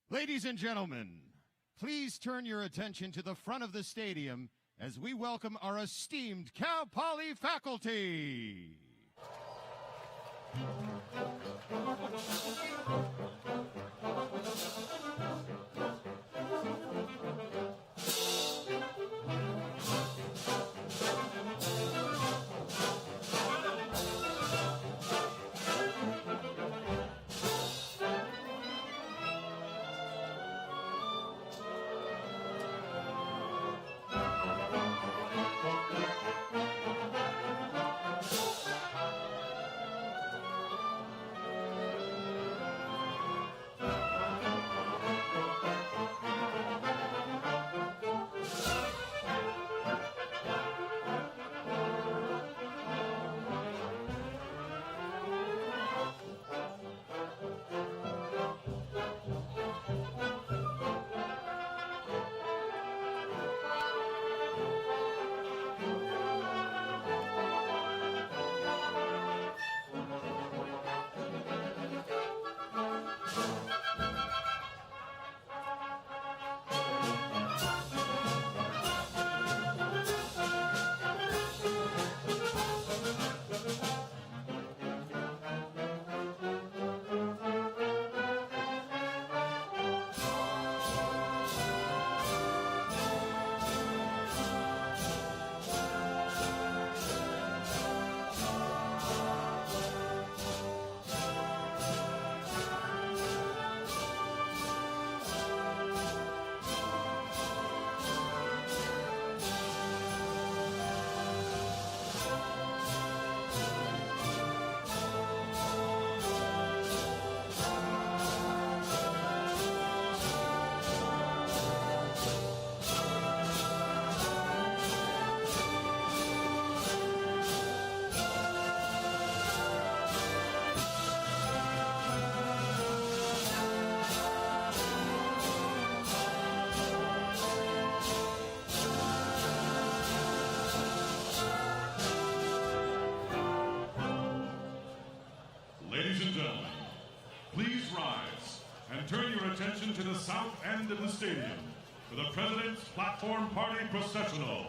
Ladies and gentlemen, please turn your attention to the front of the stadium as we welcome our esteemed Cal Poly faculty. Ladies and gentlemen, please rise and turn your attention to the south end of the stadium for the President's Platform Party Processional.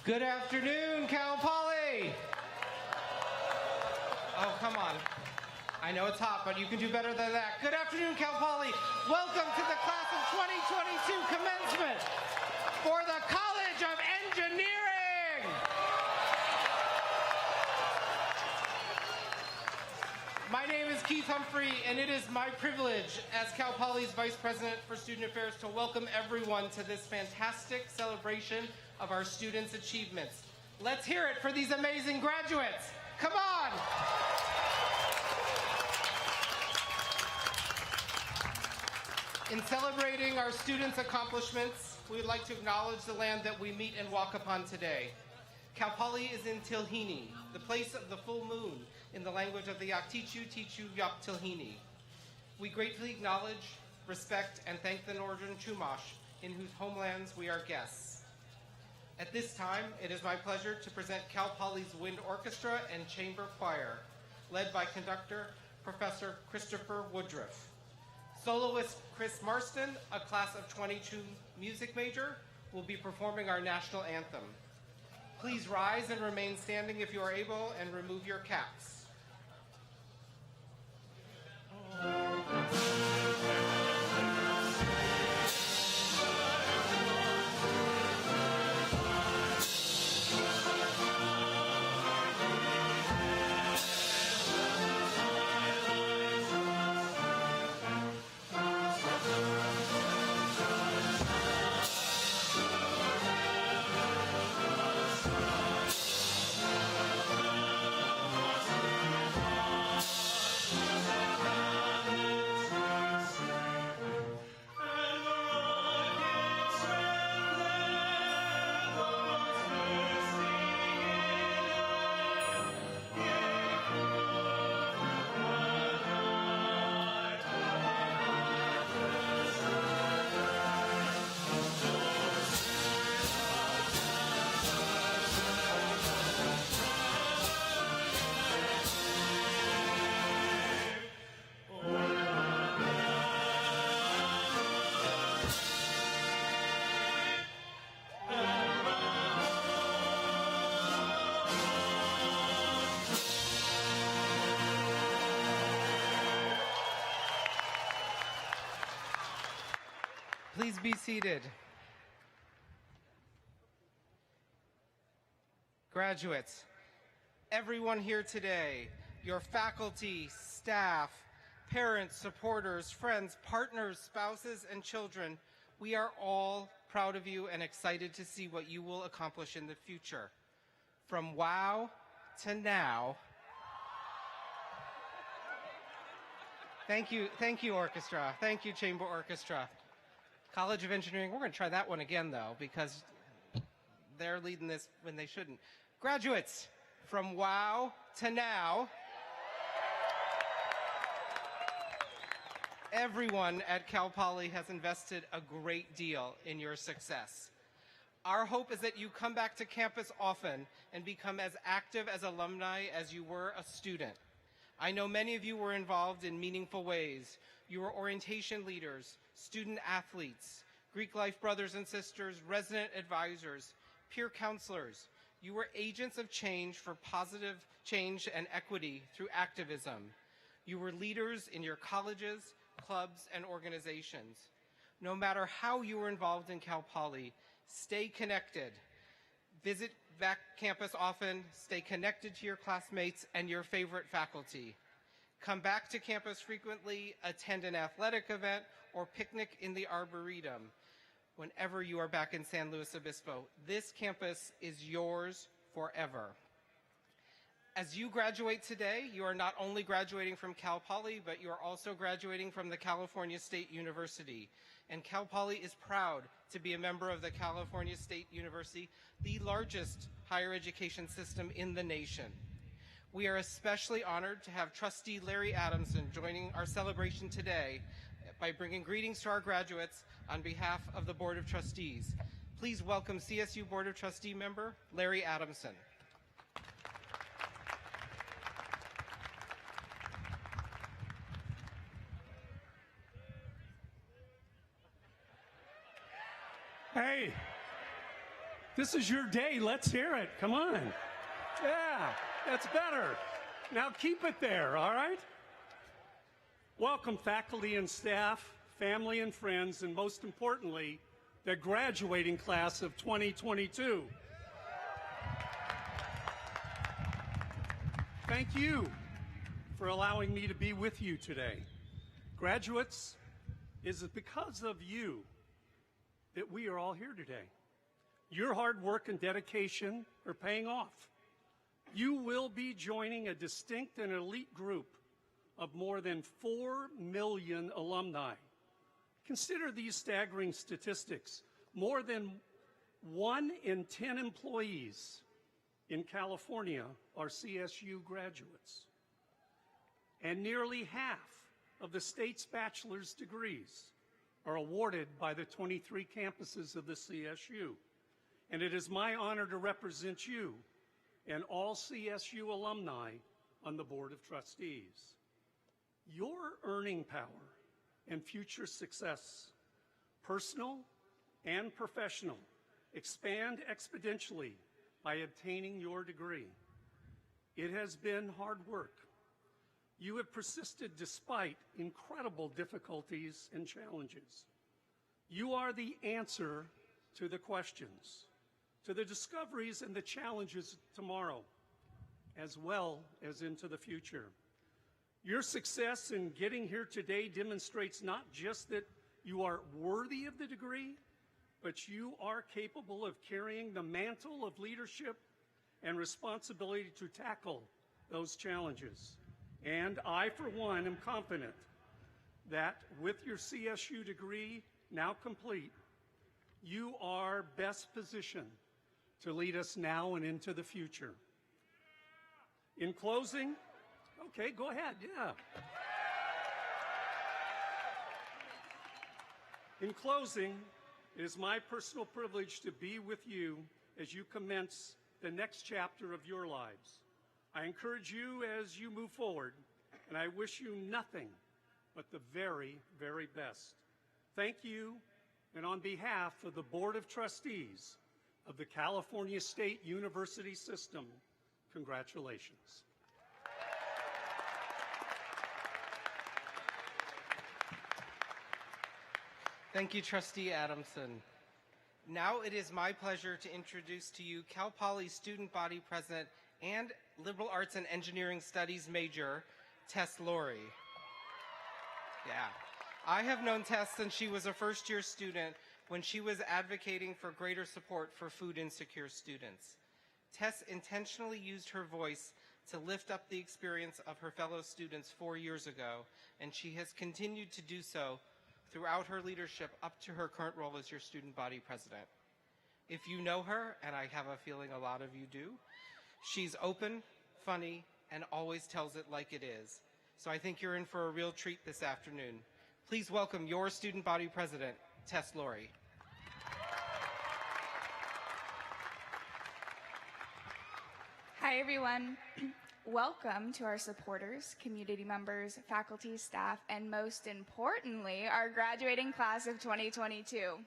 Good afternoon, Cal Poly. Oh, come on. I know it's hot, but you can do better than that. Good afternoon, Cal Poly. Welcome to the class of 2022 commencement for the College of Engineering. My name is Keith Humphrey, and it is my privilege as Cal Poly's Vice President for Student Affairs to welcome everyone to this fantastic celebration of our students' achievements. Let's hear it for these amazing graduates. Come on. In celebrating our students' accomplishments, we would like to acknowledge the land that we meet and walk upon today. Cal Poly is in Tilhini, the place of the full moon, in the language of the Yaktichu Tichu Yak Tilhini. We gratefully acknowledge, respect, and thank the Northern Chumash, in whose homelands we are guests. At this time, it is my pleasure to present Cal Poly's Wind Orchestra and Chamber Choir, led by conductor Professor Christopher Woodruff. Soloist Chris Marston, a class of 22 music major, will be performing our national anthem. Please rise and remain standing if you are able, and remove your caps. Please be seated. Graduates, everyone here today, your faculty, staff, parents, supporters, friends, partners, spouses, and children, we are all proud of you and excited to see what you will accomplish in the future. From wow to now. Thank you, orchestra. Thank you, Chamber Orchestra. College of Engineering, we're going to try that one again, though, because they're leading this when they shouldn't. Graduates, from wow to now, everyone at Cal Poly has invested a great deal in your success. Our hope is that you come back to campus often and become as active as alumni as you were a student. I know many of you were involved in meaningful ways. You were orientation leaders, student athletes, Greek life brothers and sisters, resident advisors, peer counselors. You were agents of change for positive change and equity through activism. You were leaders in your colleges, clubs, and organizations. No matter how you were involved in Cal Poly, stay connected. Visit back campus often, stay connected to your classmates and your favorite faculty. Come back to campus frequently, attend an athletic event, or picnic in the Arboretum whenever you are back in San Luis Obispo. This campus is yours forever. As you graduate today, you are not only graduating from Cal Poly, but you are also graduating from the California State University. And Cal Poly is proud to be a member of the California State University, the largest higher education system in the nation. We are especially honored to have Trustee Larry Adamson joining our celebration today by bringing greetings to our graduates on behalf of the Board of Trustees. Please welcome CSU Board of Trustee member Larry Adamson. Hey, this is your day. Let's hear it. Come on. Yeah, that's better. Now keep it there, all right? Welcome faculty and staff, family and friends, and most importantly, the graduating class of 2022. Thank you for allowing me to be with you today. Graduates, it is because of you that we are all here today. Your hard work and dedication are paying off. You will be joining a distinct and elite group of more than 4 million alumni. Consider these staggering statistics. More than 1 in 10 employees in California are CSU graduates. And nearly half of the state's bachelor's degrees are awarded by the 23 campuses of the CSU. And it is my honor to represent you and all CSU alumni on the Board of Trustees. Your earning power and future success, personal and professional, expand exponentially by obtaining your degree. It has been hard work. You have persisted despite incredible difficulties and challenges. You are the answer to the questions, to the discoveries and the challenges tomorrow, as well as into the future. Your success in getting here today demonstrates not just that you are worthy of the degree, but you are capable of carrying the mantle of leadership and responsibility to tackle those challenges. And I, for one, am confident that with your CSU degree now complete, you are best positioned to lead us now and into the future. In closing, okay, go ahead, yeah. In closing, it is my personal privilege to be with you as you commence the next chapter of your lives. I encourage you as you move forward, and I wish you nothing but the very, very best. Thank you, and on behalf of the Board of Trustees of the California State University System, congratulations. Thank you, Trustee Adamson. Now it is my pleasure to introduce to you Cal Poly Student Body President and Liberal Arts and Engineering Studies major, Tess Laurie. Yeah, I have known Tess since she was a first-year student when she was advocating for greater support for food insecure students. Tess intentionally used her voice to lift up the experience of her fellow students 4 years ago, and she has continued to do so throughout her leadership up to her current role as your student body president. If you know her, and I have a feeling a lot of you do, she's open, funny, and always tells it like it is. So I think you're in for a real treat this afternoon. Please welcome your student body president, Tess Laurie. Hi, everyone. Welcome to our supporters, community members, faculty, staff, and most importantly, our graduating class of 2022.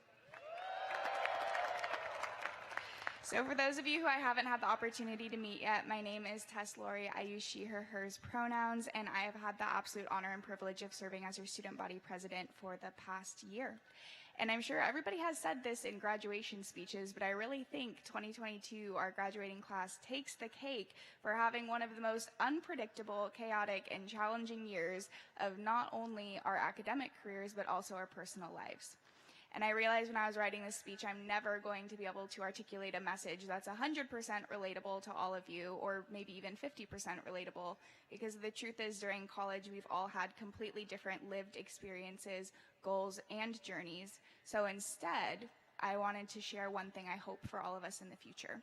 So for those of you who I haven't had the opportunity to meet yet, my name is Tess Laurie. I use she, her, hers pronouns, and I have had the absolute honor and privilege of serving as your student body president for the past year. And I'm sure everybody has said this in graduation speeches, but I really think 2022, our graduating class, takes the cake for having one of the most unpredictable, chaotic, and challenging years of not only our academic careers, but also our personal lives. And I realized when I was writing this speech, I'm never going to be able to articulate a message that's 100% relatable to all of you, or maybe even 50% relatable, because the truth is during college, we've all had completely different lived experiences, goals, and journeys. So instead, I wanted to share one thing I hope for all of us in the future.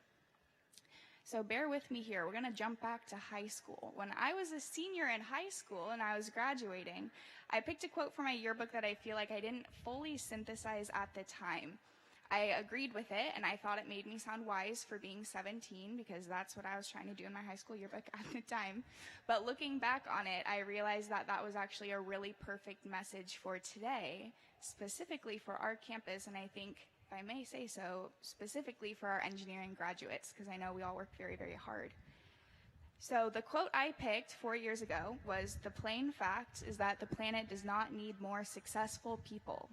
So bear with me here. We're going to jump back to high school. When I was a senior in high school and I was graduating, I picked a quote from my yearbook that I feel like I didn't fully synthesize at the time. I agreed with it, and I thought it made me sound wise for being 17, because that's what I was trying to do in my high school yearbook at the time. But looking back on it, I realized that that was actually a really perfect message for today, specifically for our campus, and I think, if I may say so, specifically for our engineering graduates, because I know we all work very, very hard. So the quote I picked 4 years ago was, "The plain fact is that the planet does not need more successful people,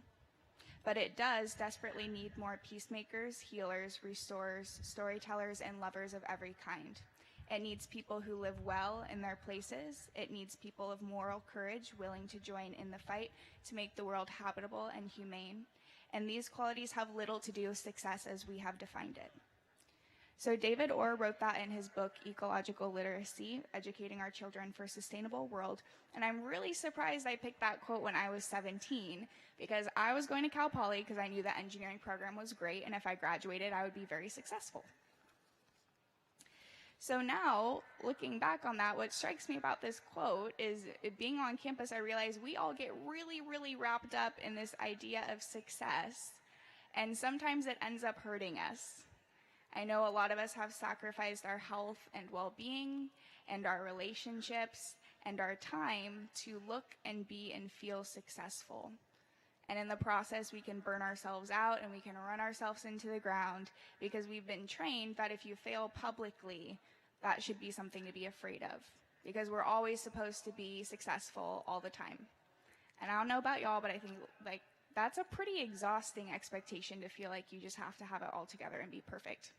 but it does desperately need more peacemakers, healers, restorers, storytellers, and lovers of every kind. It needs people who live well in their places. It needs people of moral courage willing to join in the fight to make the world habitable and humane. And these qualities have little to do with success as we have defined it." So David Orr wrote that in his book, Ecological Literacy, Educating Our Children for a Sustainable World. And I'm really surprised I picked that quote when I was 17, because I was going to Cal Poly because I knew the engineering program was great, and if I graduated, I would be very successful. So now, looking back on that, what strikes me about this quote is, being on campus, I realize we all get really, really wrapped up in this idea of success, and sometimes it ends up hurting us. I know a lot of us have sacrificed our health and well-being and our relationships and our time to look and be and feel successful. And in the process, we can burn ourselves out and we can run ourselves into the ground because we've been trained that if you fail publicly, that should be something to be afraid of, because we're always supposed to be successful all the time. And I don't know about y'all, but I think that's a pretty exhausting expectation, to feel like you just have to have it all together and be perfect.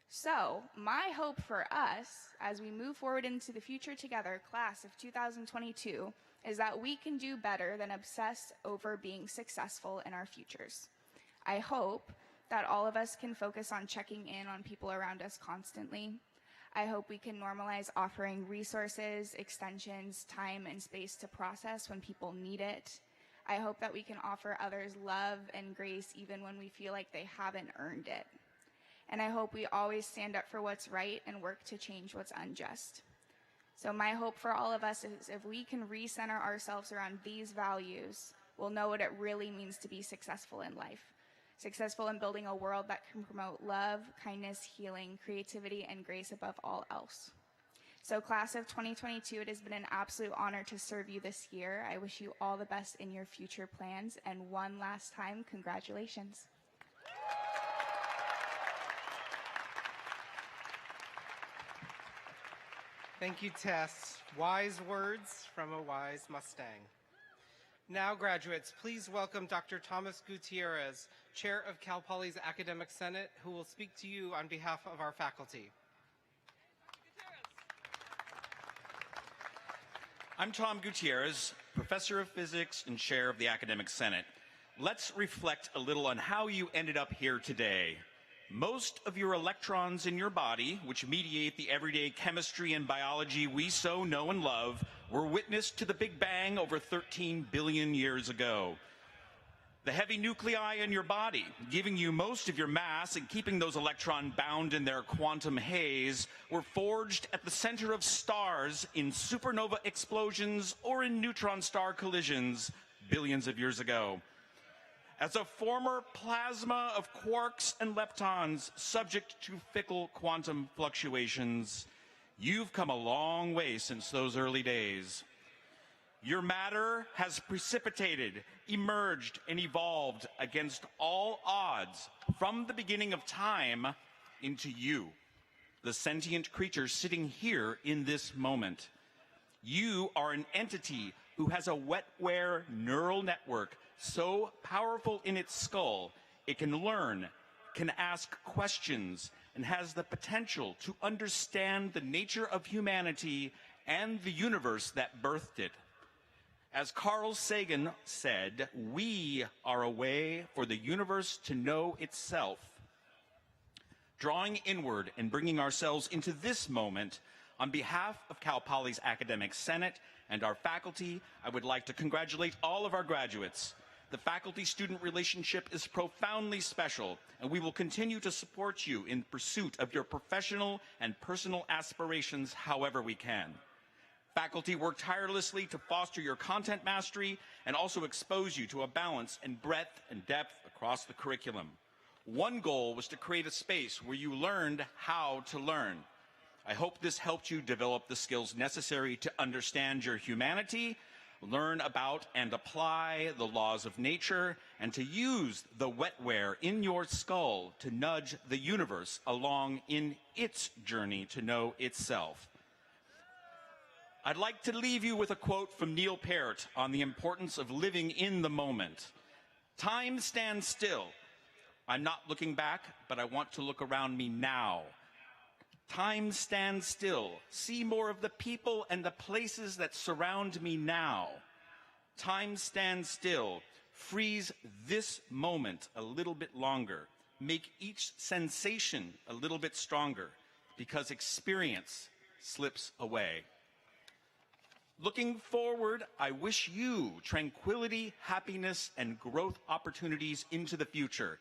So my hope for us as we move forward into the future together, class of 2022, is that we can do better than obsess over being successful in our futures. I hope that all of us can focus on checking in on people around us constantly. I hope we can normalize offering resources, extensions, time, and space to process when people need it. I hope that we can offer others love and grace even when we feel like they haven't earned it. And I hope we always stand up for what's right and work to change what's unjust. So my hope for all of us is, if we can recenter ourselves around these values, we'll know what it really means to be successful in life. Successful in building a world that can promote love, kindness, healing, creativity, and grace above all else. So class of 2022, it has been an absolute honor to serve you this year. I wish you all the best in your future plans. And one last time, congratulations. Thank you, Tess. Wise words from a wise Mustang. Now, graduates, please welcome Dr. Thomas Gutierrez, Chair of Cal Poly's Academic Senate, who will speak to you on behalf of our faculty. I'm Tom Gutierrez, Professor of Physics and Chair of the Academic Senate. Let's reflect a little on how you ended up here today. Most of your electrons in your body, which mediate the everyday chemistry and biology we so know and love, were witness to the Big Bang over 13 billion years ago. The heavy nuclei in your body, giving you most of your mass and keeping those electrons bound in their quantum haze, were forged at the center of stars in supernova explosions or in neutron star collisions billions of years ago. As a former plasma of quarks and leptons subject to fickle quantum fluctuations, you've come a long way since those early days. Your matter has precipitated, emerged, and evolved against all odds from the beginning of time into you, the sentient creature sitting here in this moment. You are an entity who has a wetware neural network so powerful in its skull, it can learn, can ask questions, and has the potential to understand the nature of humanity and the universe that birthed it. As Carl Sagan said, we are a way for the universe to know itself. Drawing inward and bringing ourselves into this moment, on behalf of Cal Poly's Academic Senate and our faculty, I would like to congratulate all of our graduates. The faculty-student relationship is profoundly special, and we will continue to support you in pursuit of your professional and personal aspirations however we can. Faculty work tirelessly to foster your content mastery and also expose you to a balance in breadth and depth across the curriculum. One goal was to create a space where you learned how to learn. I hope this helped you develop the skills necessary to understand your humanity, learn about and apply the laws of nature, and to use the wetware in your skull to nudge the universe along in its journey to know itself. I'd like to leave you with a quote from Neil Peart on the importance of living in the moment. Time stands still. I'm not looking back, but I want to look around me now. Time stands still. See more of the people and the places that surround me now. Time stands still. Freeze this moment a little bit longer. Make each sensation a little bit stronger, because experience slips away. Looking forward, I wish you tranquility, happiness, and growth opportunities into the future,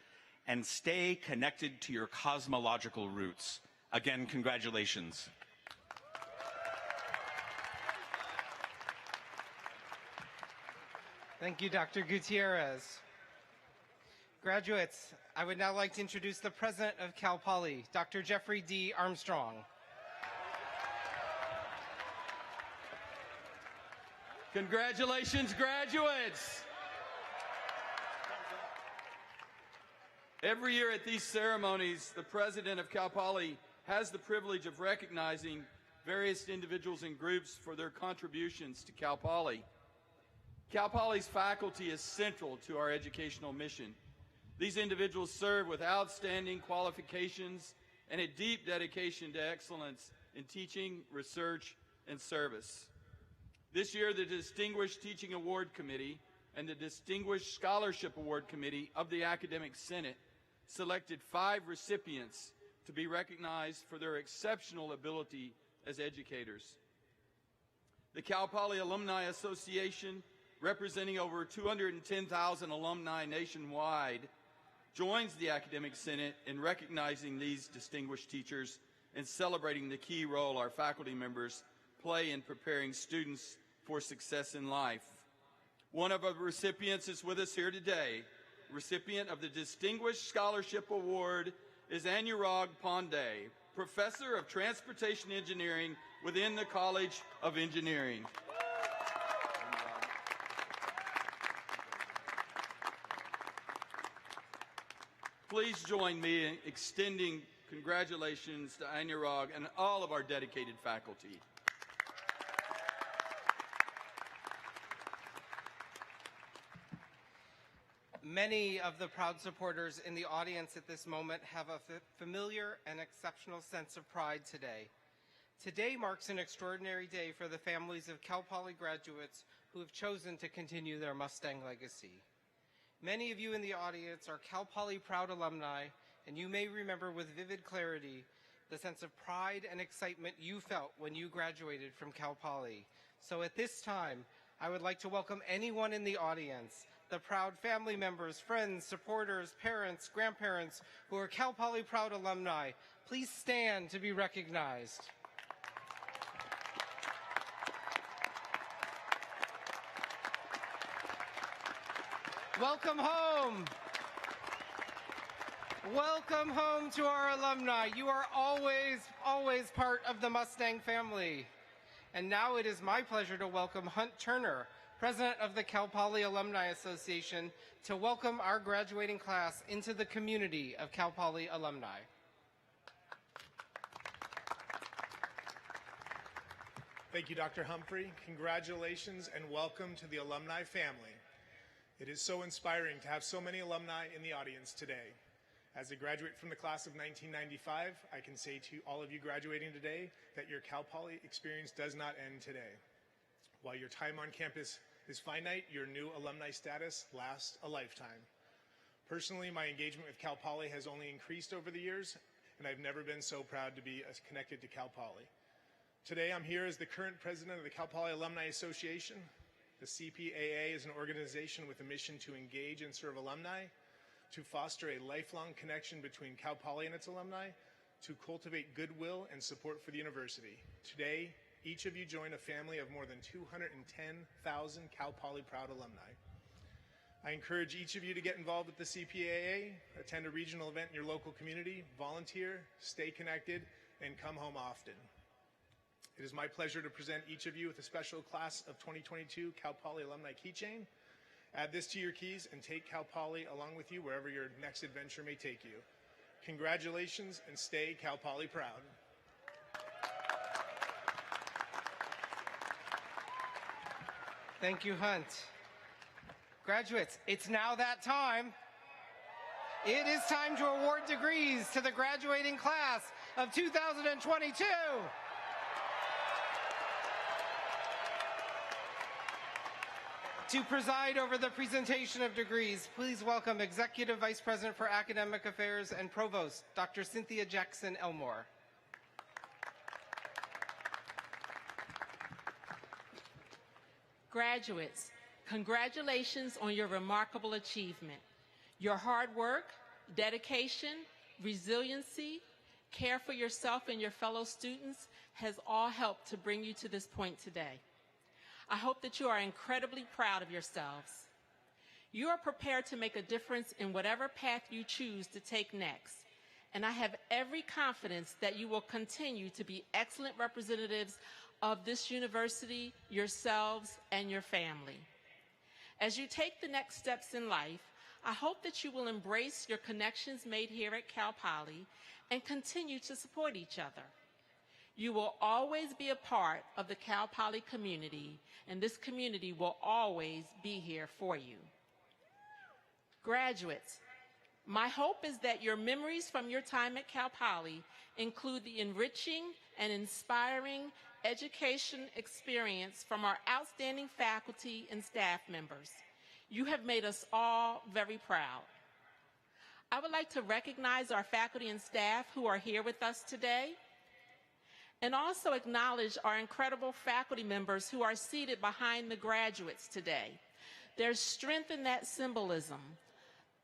and stay connected to your cosmological roots. Again, congratulations. Thank you, Dr. Gutierrez. Graduates, I would now like to introduce the president of Cal Poly, Dr. Jeffrey D. Armstrong. Congratulations, graduates! Every year at these ceremonies, the president of Cal Poly has the privilege of recognizing various individuals and groups for their contributions to Cal Poly. Cal Poly's faculty is central to our educational mission. These individuals serve with outstanding qualifications and a deep dedication to excellence in teaching, research, and service. This year, the Distinguished Teaching Award Committee and the Distinguished Scholarship Award Committee of the Academic Senate selected 5 recipients to be recognized for their exceptional ability as educators. The Cal Poly Alumni Association, representing over 210,000 alumni nationwide, joins the Academic Senate in recognizing these distinguished teachers and celebrating the key role our faculty members play in preparing students for success in life. One of our recipients is with us here today. Recipient of the Distinguished Scholarship Award is Anurag Pandey, Professor of Transportation Engineering within the College of Engineering. Please join me in extending congratulations to Anurag and all of our dedicated faculty. Many of the proud supporters in the audience at this moment have a familiar and exceptional sense of pride today. Today marks an extraordinary day for the families of Cal Poly graduates who have chosen to continue their Mustang legacy. Many of you in the audience are Cal Poly proud alumni, and you may remember with vivid clarity the sense of pride and excitement you felt when you graduated from Cal Poly. So at this time, I would like to welcome anyone in the audience, the proud family members, friends, supporters, parents, grandparents who are Cal Poly proud alumni. Please stand to be recognized. Welcome home. Welcome home to our alumni. You are always part of the Mustang family. And now it is my pleasure to welcome Hunt Turner, President of the Cal Poly Alumni Association, to welcome our graduating class into the community of Cal Poly alumni. Thank you, Dr. Humphrey. Congratulations and welcome to the alumni family. It is so inspiring to have so many alumni in the audience today. As a graduate from the class of 1995, I can say to all of you graduating today that your Cal Poly experience does not end today. While your time on campus is finite, your new alumni status lasts a lifetime. Personally, my engagement with Cal Poly has only increased over the years, and I've never been so proud to be connected to Cal Poly. Today, I'm here as the current president of the Cal Poly Alumni Association. The CPAA is an organization with a mission to engage and serve alumni, to foster a lifelong connection between Cal Poly and its alumni, to cultivate goodwill and support for the university. Today, each of you join a family of more than 210,000 Cal Poly proud alumni. I encourage each of you to get involved with the CPAA, attend a regional event in your local community, volunteer, stay connected, and come home often. It is my pleasure to present each of you with a special class of 2022 Cal Poly alumni keychain. Add this to your keys and take Cal Poly along with you wherever your next adventure may take you. Congratulations and stay Cal Poly proud. Thank you, Hunt. Graduates, it's now that time. It is time to award degrees to the graduating class of 2022. To preside over the presentation of degrees, please welcome Executive Vice President for Academic Affairs and Provost, Dr. Cynthia Jackson Elmore. Graduates, congratulations on your remarkable achievement. Your hard work, dedication, resiliency, care for yourself and your fellow students has all helped to bring you to this point today. I hope that you are incredibly proud of yourselves. You are prepared to make a difference in whatever path you choose to take next, and I have every confidence that you will continue to be excellent representatives of this university, yourselves, and your family. As you take the next steps in life, I hope that you will embrace your connections made here at Cal Poly and continue to support each other. You will always be a part of the Cal Poly community, and this community will always be here for you. Graduates, my hope is that your memories from your time at Cal Poly include the enriching and inspiring education experience from our outstanding faculty and staff members. You have made us all very proud. I would like to recognize our faculty and staff who are here with us today, and also acknowledge our incredible faculty members who are seated behind the graduates today. There's strength in that symbolism.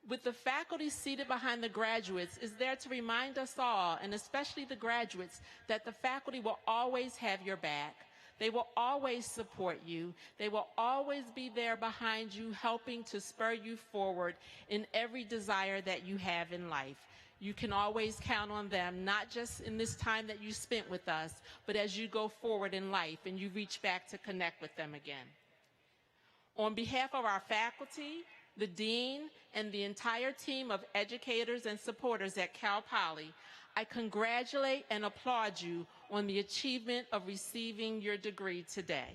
With the faculty seated behind the graduates is there to remind us all, and especially the graduates, that the faculty will always have your back. They will always support you. They will always be there behind you, helping to spur you forward in every desire that you have in life. You can always count on them, not just in this time that you spent with us, but as you go forward in life and you reach back to connect with them again. On behalf of our faculty, the dean, and the entire team of educators and supporters at Cal Poly, I congratulate and applaud you on the achievement of receiving your degree today.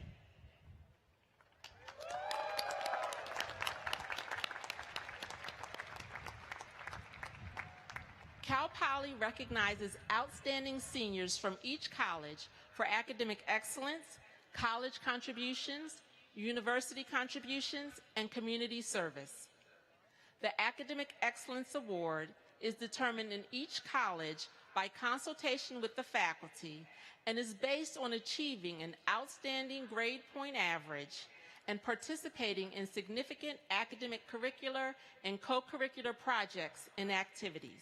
Cal Poly recognizes outstanding seniors from each college for academic excellence, college contributions, university contributions, and community service. The Academic Excellence Award is determined in each college by consultation with the faculty and is based on achieving an outstanding grade point average and participating in significant academic curricular and co-curricular projects and activities.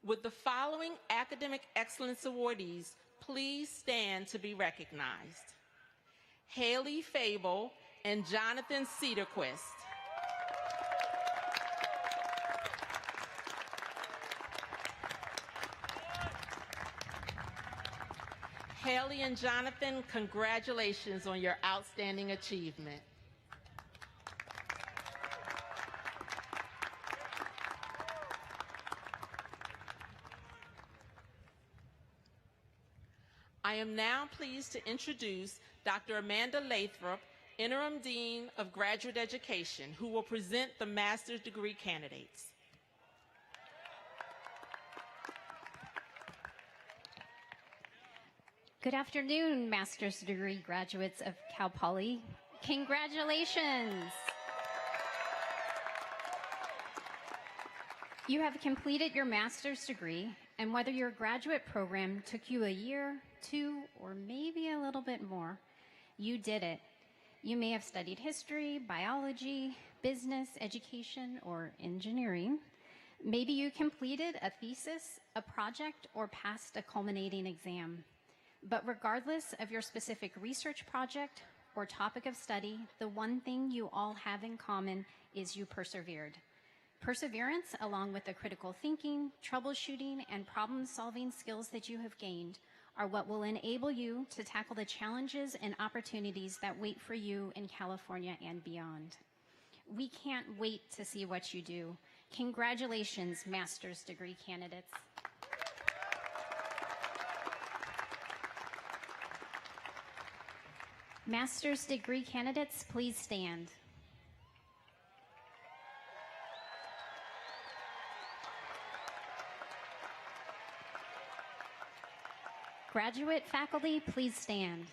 Would the following Academic Excellence awardees please stand to be recognized? Haley Fable and Jonathan Cedarquist. Haley and Jonathan, congratulations on your outstanding achievement. I am now pleased to introduce Dr. Amanda Lathrop, Interim Dean of Graduate Education, who will present the master's degree candidates. Good afternoon, master's degree graduates of Cal Poly. Congratulations! You have completed your master's degree, and whether your graduate program took you a year, 2, or maybe a little bit more, you did it. You may have studied history, biology, business, education, or engineering. Maybe you completed a thesis, a project, or passed a culminating exam. But regardless of your specific research project or topic of study, the one thing you all have in common is you persevered. Perseverance, along with the critical thinking, troubleshooting, and problem-solving skills that you have gained, are what will enable you to tackle the challenges and opportunities that wait for you in California and beyond. We can't wait to see what you do. Congratulations, master's degree candidates. Master's degree candidates, please stand. Graduate faculty, please stand.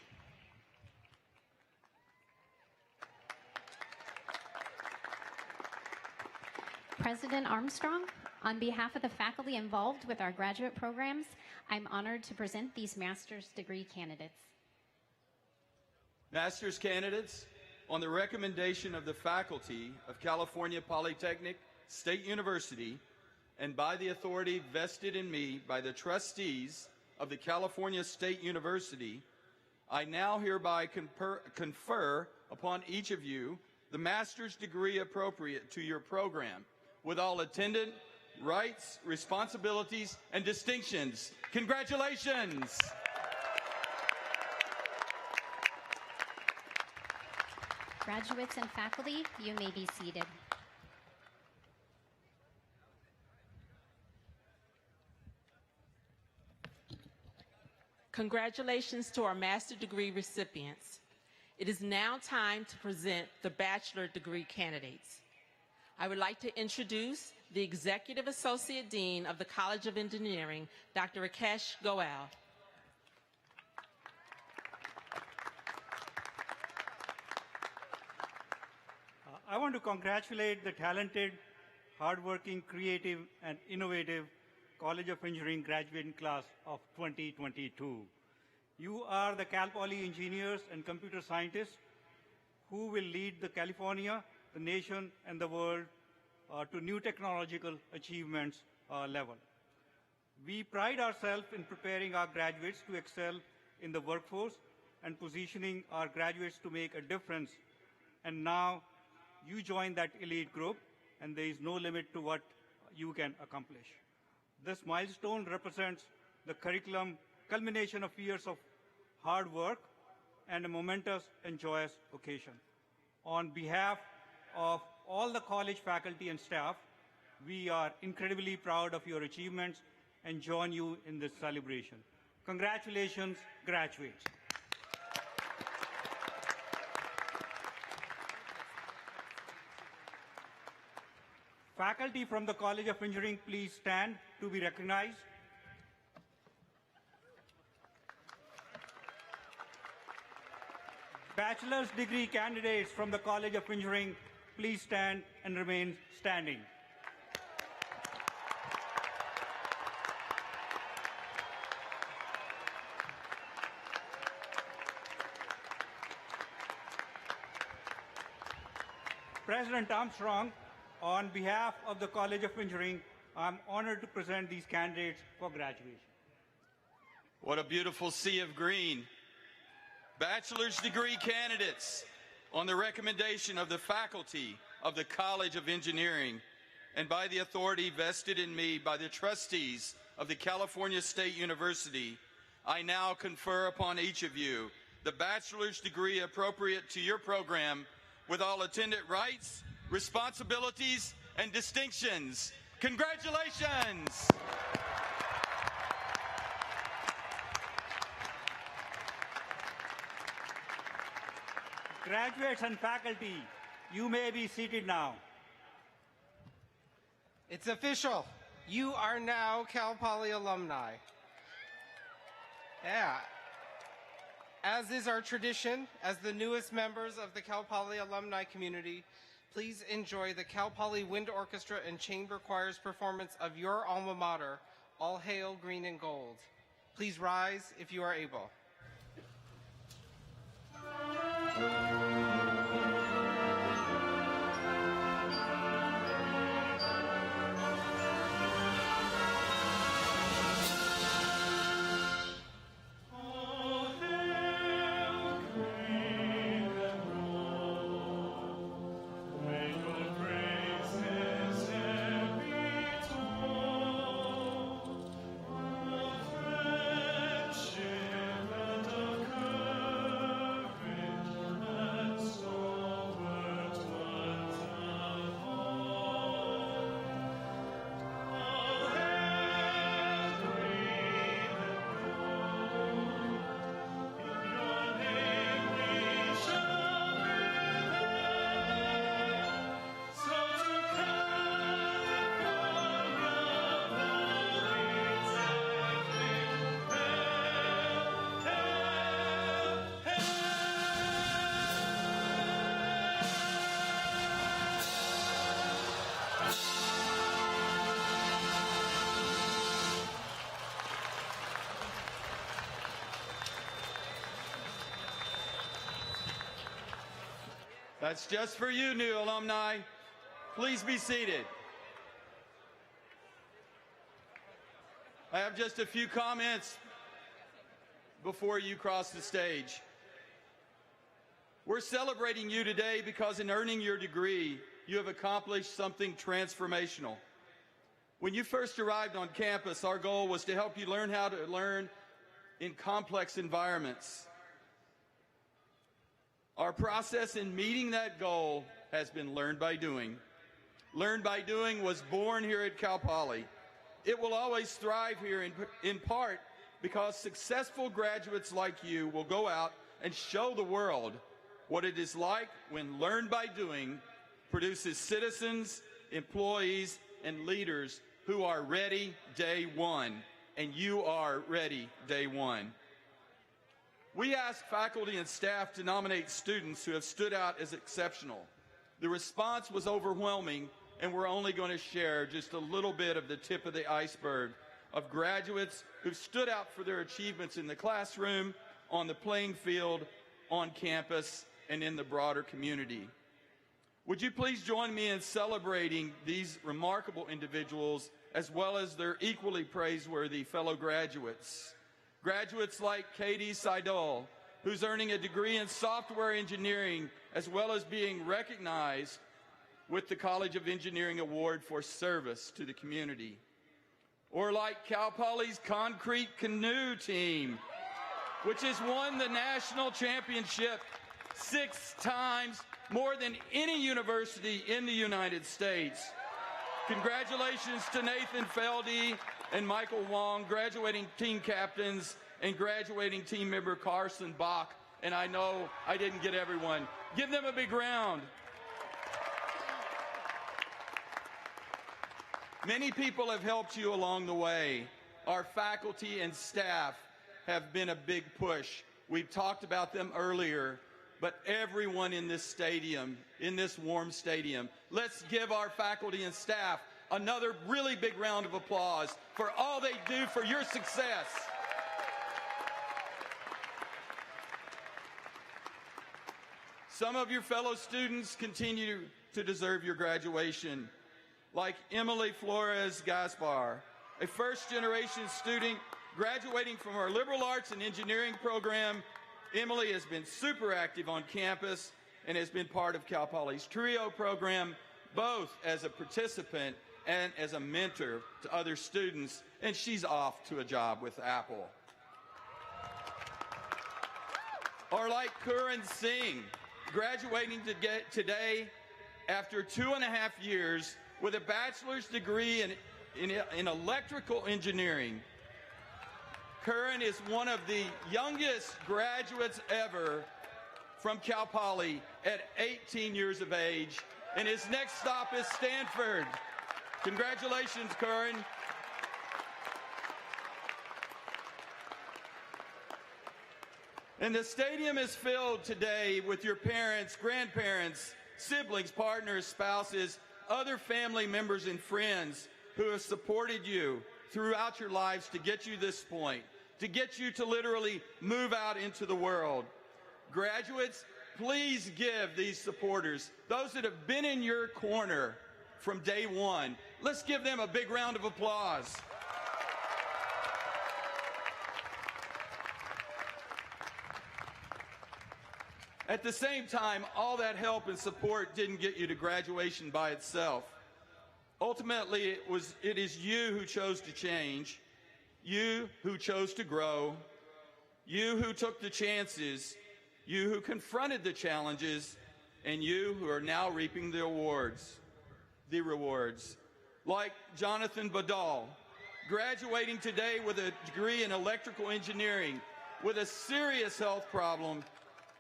President Armstrong, on behalf of the faculty involved with our graduate programs, I'm honored to present these master's degree candidates. Master's candidates, on the recommendation of the faculty of California Polytechnic State University and by the authority vested in me by the trustees of the California State University, I now hereby confer upon each of you the master's degree appropriate to your program with all attendant rights, responsibilities, and distinctions. Congratulations! Graduates and faculty, you may be seated. Congratulations to our master's degree recipients. It is now time to present the bachelor degree candidates. I would like to introduce the Executive Associate Dean of the College of Engineering, Dr. Rakesh Goel. I want to congratulate the talented, hardworking, creative, and innovative College of Engineering graduating class of 2022. You are the Cal Poly engineers and computer scientists who will lead the California, the nation, and the world to new technological achievements level. We pride ourselves in preparing our graduates to excel in the workforce and positioning our graduates to make a difference. And now you join that elite group, and there is no limit to what you can accomplish. This milestone represents the curriculum culmination of years of hard work and a momentous and joyous occasion. On behalf of all the college faculty and staff, we are incredibly proud of your achievements and join you in this celebration. Congratulations, graduates. Faculty from the College of Engineering, please stand to be recognized. Bachelor's degree candidates from the College of Engineering, please stand and remain standing. President Armstrong, on behalf of the College of Engineering, I'm honored to present these candidates for graduation. What a beautiful sea of green. Bachelor's degree candidates, on the recommendation of the faculty of the College of Engineering and by the authority vested in me by the trustees of the California State University, I now confer upon each of you the bachelor's degree appropriate to your program with all attendant rights, responsibilities, and distinctions. Congratulations! Graduates and faculty, you may be seated now. It's official. You are now Cal Poly alumni. Yeah. As is our tradition, as the newest members of the Cal Poly alumni community, please enjoy the Cal Poly Wind Orchestra and Chamber Choir's performance of your alma mater, All Hail Green and Gold. Please rise if you are able. That's just for you, new alumni. Please be seated. I have just a few comments before you cross the stage. We're celebrating you today because in earning your degree, you have accomplished something transformational. When you first arrived on campus, our goal was to help you learn how to learn in complex environments. Our process in meeting that goal has been learn by doing. Learn by doing was born here at Cal Poly. It will always thrive here in part because successful graduates like you will go out and show the world what it is like when learn by doing produces citizens, employees, and leaders who are ready day one, and you are ready day one. We asked faculty and staff to nominate students who have stood out as exceptional. The response was overwhelming, and we're only going to share just a little bit of the tip of the iceberg of graduates who've stood out for their achievements in the classroom, on the playing field, on campus, and in the broader community. Would you please join me in celebrating these remarkable individuals as well as their equally praiseworthy fellow graduates? Graduates like Katie Seidel, who's earning a degree in software engineering as well as being recognized with the College of Engineering Award for service to the community. Or like Cal Poly's concrete canoe team, which has won the national championship 6 times, more than any university in the United States. Congratulations to Nathan Feldy and Michael Wong, graduating team captains, and graduating team member Carson Bach. And I know I didn't get everyone. Give them a big round. Many people have helped you along the way. Our faculty and staff have been a big push. We've talked about them earlier. But everyone in this stadium, in this warm stadium, let's give our faculty and staff another really big round of applause for all they do for your success. Some of your fellow students continue to deserve your graduation, like Emily Flores Gaspar, a first-generation student graduating from our liberal arts and engineering program. Emily has been super active on campus and has been part of Cal Poly's TRIO program, both as a participant and as a mentor to other students, and she's off to a job with Apple. Or like Curran Singh, graduating today after 2.5 years with a bachelor's degree in electrical engineering. Curran is one of the youngest graduates ever from Cal Poly at 18 years of age, and his next stop is Stanford. Congratulations, Curran. And the stadium is filled today with your parents, grandparents, siblings, partners, spouses, other family members and friends who have supported you throughout your lives to get you this point, to get you to literally move out into the world. Graduates, please give these supporters, those that have been in your corner from day one, let's give them a big round of applause. At the same time, all that help and support didn't get you to graduation by itself. Ultimately, it is you who chose to change, you who chose to grow, you who took the chances, you who confronted the challenges, and you who are now reaping the rewards. Like Jonathan Badal, graduating today with a degree in electrical engineering, with a serious health problem,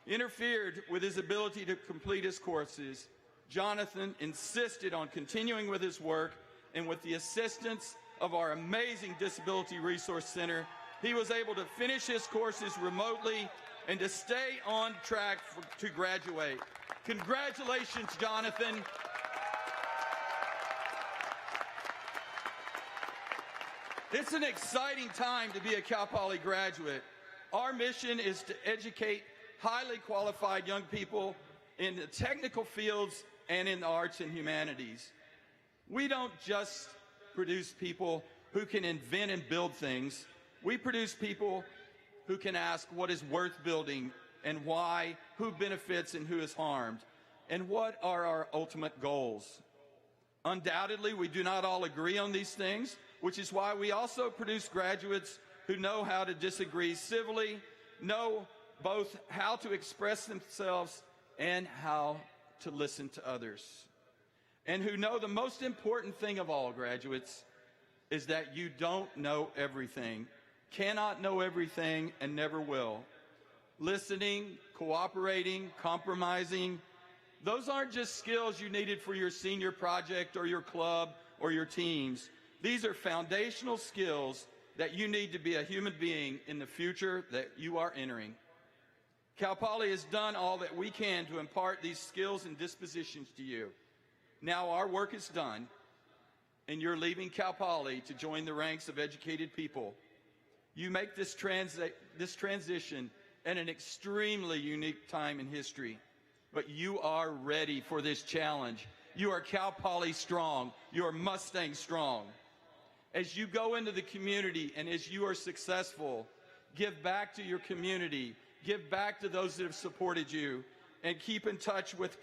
interfered with his ability to complete his courses. Jonathan insisted on continuing with his work, and with the assistance of our amazing Disability Resource Center, he was able to finish his courses remotely and to stay on track to graduate. Congratulations, Jonathan. It's an exciting time to be a Cal Poly graduate. Our mission is to educate highly qualified young people in the technical fields and in the arts and humanities. We don't just produce people who can invent and build things. We produce people who can ask what is worth building and why, who benefits and who is harmed, and what are our ultimate goals. Undoubtedly, we do not all agree on these things, which is why we also produce graduates who know how to disagree civilly, know both how to express themselves and how to listen to others, and who know the most important thing of all, graduates, is that you don't know everything, cannot know everything, and never will. Listening, cooperating, compromising, those aren't just skills you needed for your senior project or your club or your teams. These are foundational skills that you need to be a human being in the future that you are entering. Cal Poly has done all that we can to impart these skills and dispositions to you. Now our work is done, and you're leaving Cal Poly to join the ranks of educated people. You make this transition at an extremely unique time in history, but you are ready for this challenge. You are Cal Poly strong. You are Mustang strong. As you go into the community and as you are successful, give back to your community, give back to those that have supported you, and keep in touch with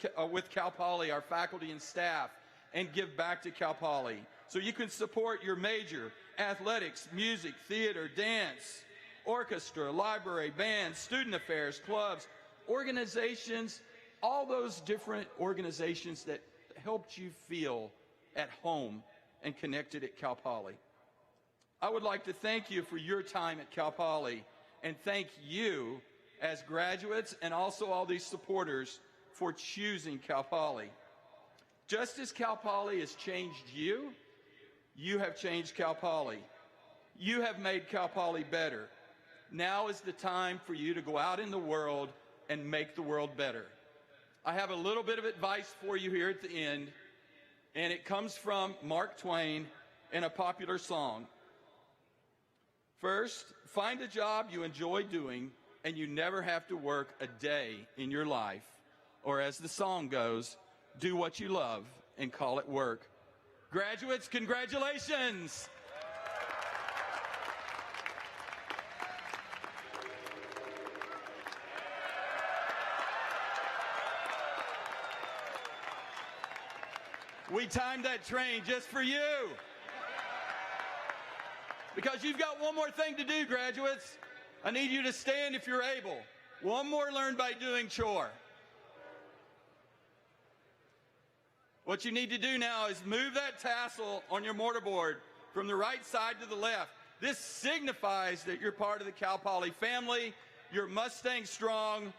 Cal Poly, our faculty and staff, and give back to Cal Poly. So you can support your major, athletics, music, theater, dance, orchestra, library, band, student affairs, clubs, organizations, all those different organizations that helped you feel at home and connected at Cal Poly. I would like to thank you for your time at Cal Poly, and thank you as graduates and also all these supporters for choosing Cal Poly. Just as Cal Poly has changed you, you have changed Cal Poly. You have made Cal Poly better. Now is the time for you to go out in the world and make the world better. I have a little bit of advice for you here at the end, and it comes from Mark Twain in a popular song. First, find a job you enjoy doing and you never have to work a day in your life. Or as the song goes, do what you love and call it work. Graduates, congratulations! We timed that train just for you. Because you've got one more thing to do, graduates. I need you to stand if you're able. One more learn by doing chore. What you need to do now is move that tassel on your mortarboard from the right side to the left. This signifies that you're part of the Cal Poly family. You're Mustang strong.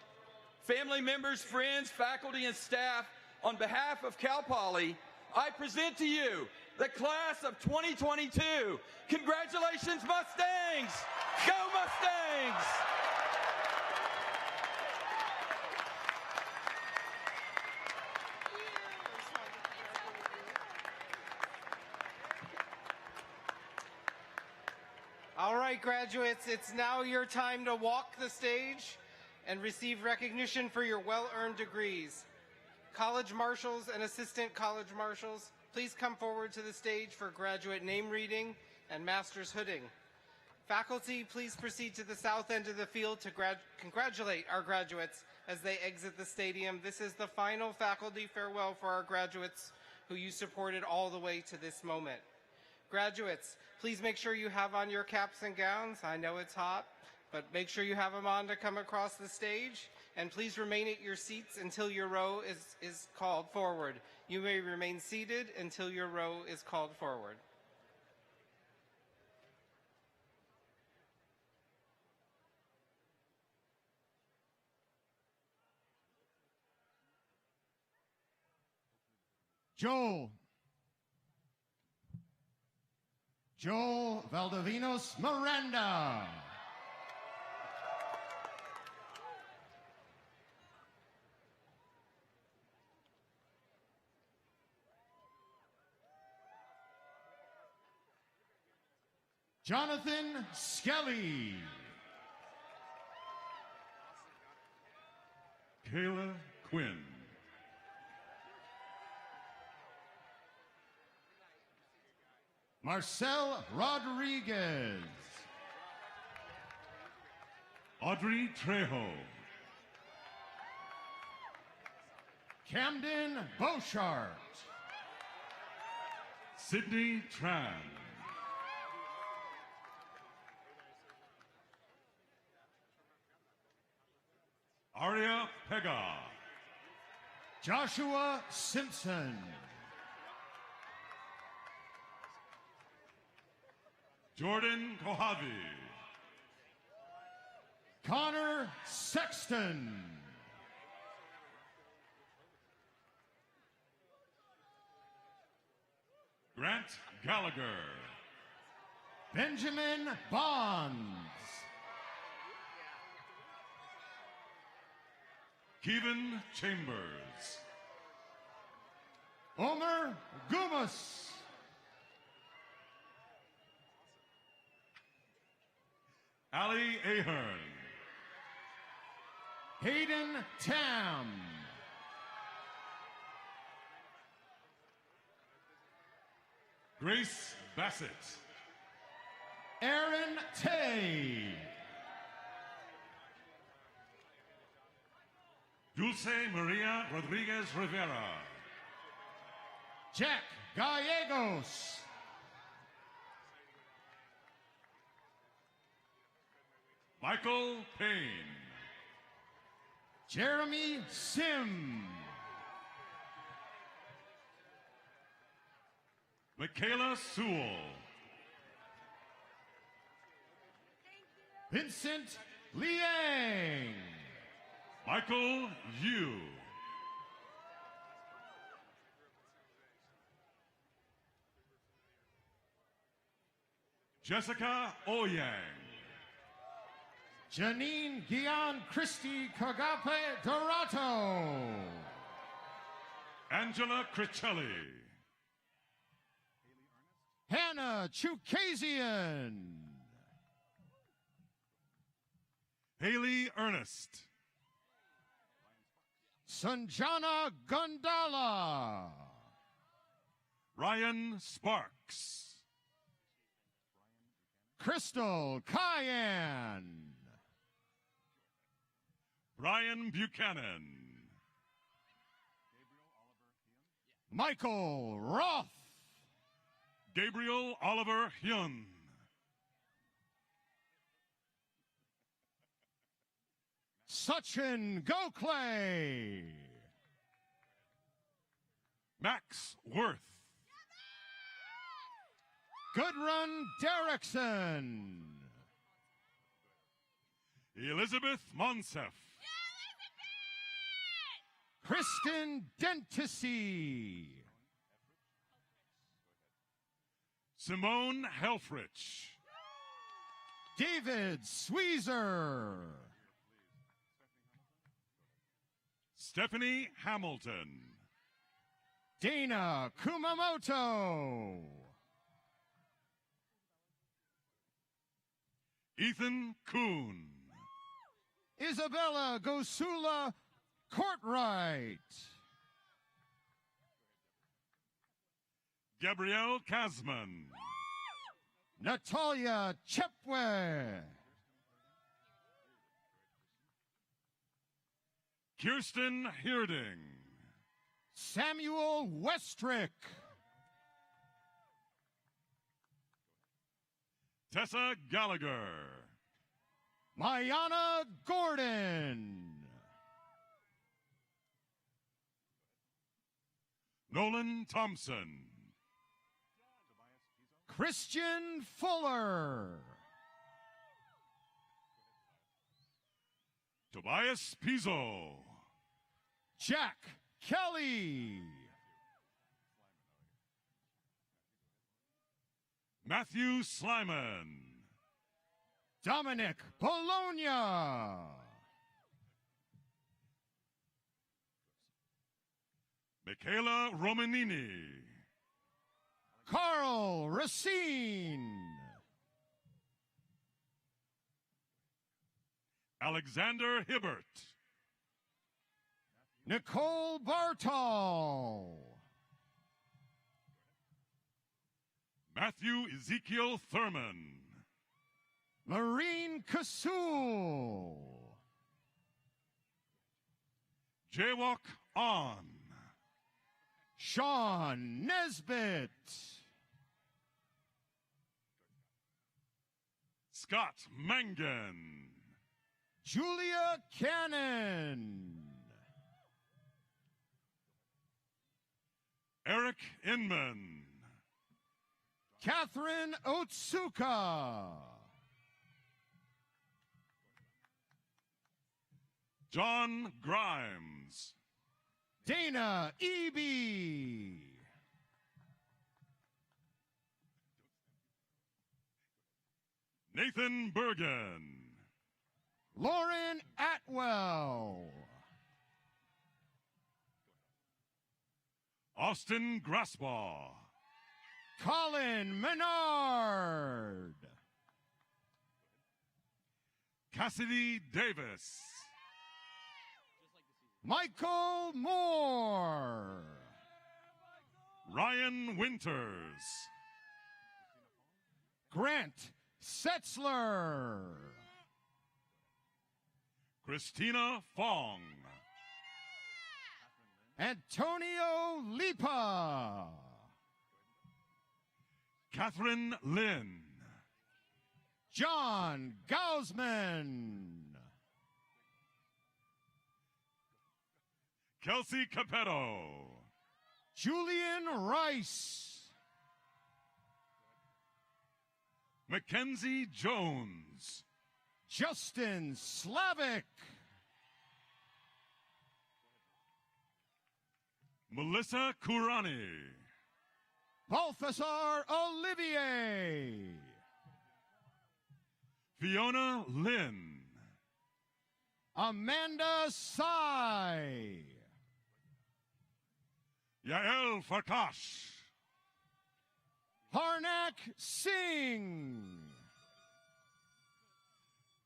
Family members, friends, faculty, and staff, on behalf of Cal Poly, I present to you the class of 2022. Congratulations, Mustangs! Go Mustangs! All right, graduates, it's now your time to walk the stage and receive recognition for your well-earned degrees. College marshals and assistant college marshals, please come forward to the stage for graduate name reading and master's hooding. Faculty, please proceed to the south end of the field to congratulate our graduates as they exit the stadium. This is the final faculty farewell for our graduates who you supported all the way to this moment. Graduates, please make sure you have on your caps and gowns. I know it's hot, but make sure you have them on to come across the stage. And please remain at your seats until your row is called forward. You may remain seated until your row is called forward. Joel Valdivinos Miranda. Jonathan Skelly. Kayla Quinn. Marcel Rodriguez. Audrey Trejo. Camden Beauchart. Sydney Tran. Aria Pega. Joshua Simpson. Jordan Kohavi. Connor Sexton. Grant Gallagher. Benjamin Bonds. Kevin Chambers. Omer Gumas. Ali Ahern. Hayden Tam. Grace Bassett. Aaron Tay. Dulce Maria Rodriguez Rivera. Jack Gallegos. Michael Payne. Jeremy Sim. Michaela Sewell. Vincent Liang. Michael Yu. Jessica Oyang. Janine Gian Christie Kagape Dorato. Angela Cricelli. Hannah Chukazian. Haley Ernest. Sanjana Gondala. Ryan Sparks. Crystal Cayenne. Brian Buchanan. Michael Roth. Gabriel Oliver Hyun. Sachin Gokhale. Max Worth. Goodrun Derrickson. Elizabeth Monsef. Kristen Dentisi. Simone Helfrich. David Sweezer. Stephanie Hamilton. Dana Kumamoto. Ethan Kuhn. Isabella Gosula Courtright. Gabrielle Kasman. Natalia Chepwe. Kirsten Hirding. Samuel Westrick. Tessa Gallagher. Mayana Gordon. Nolan Thompson. Christian Fuller. Tobias Pizzo. Jack Kelly. Matthew Slyman. Dominic Bologna. Michaela Romanini. Carl Racine. Alexander Hibbert. Nicole Bartol. Matthew Ezekiel Thurman. Marine Kasul. Jaywalk On. Sean Nesbitt. Scott Mangan. Julia Cannon. Eric Inman. Catherine Otsuka. John Grimes. Dana Eby. Nathan Bergen. Lauren Atwell. Austin Grasbaugh. Colin Menard. Cassidy Davis. Michael Moore. Ryan Winters. Grant Setzler. Christina Fong. Antonio Lipa. Catherine Lynn. John Gausman. Kelsey Capetto. Julian Rice. Mackenzie Jones. Justin Slavic. Melissa Kurani. Balthasar Olivier. Fiona Lynn. Amanda Sai. Yael Farkash. Harnak Singh.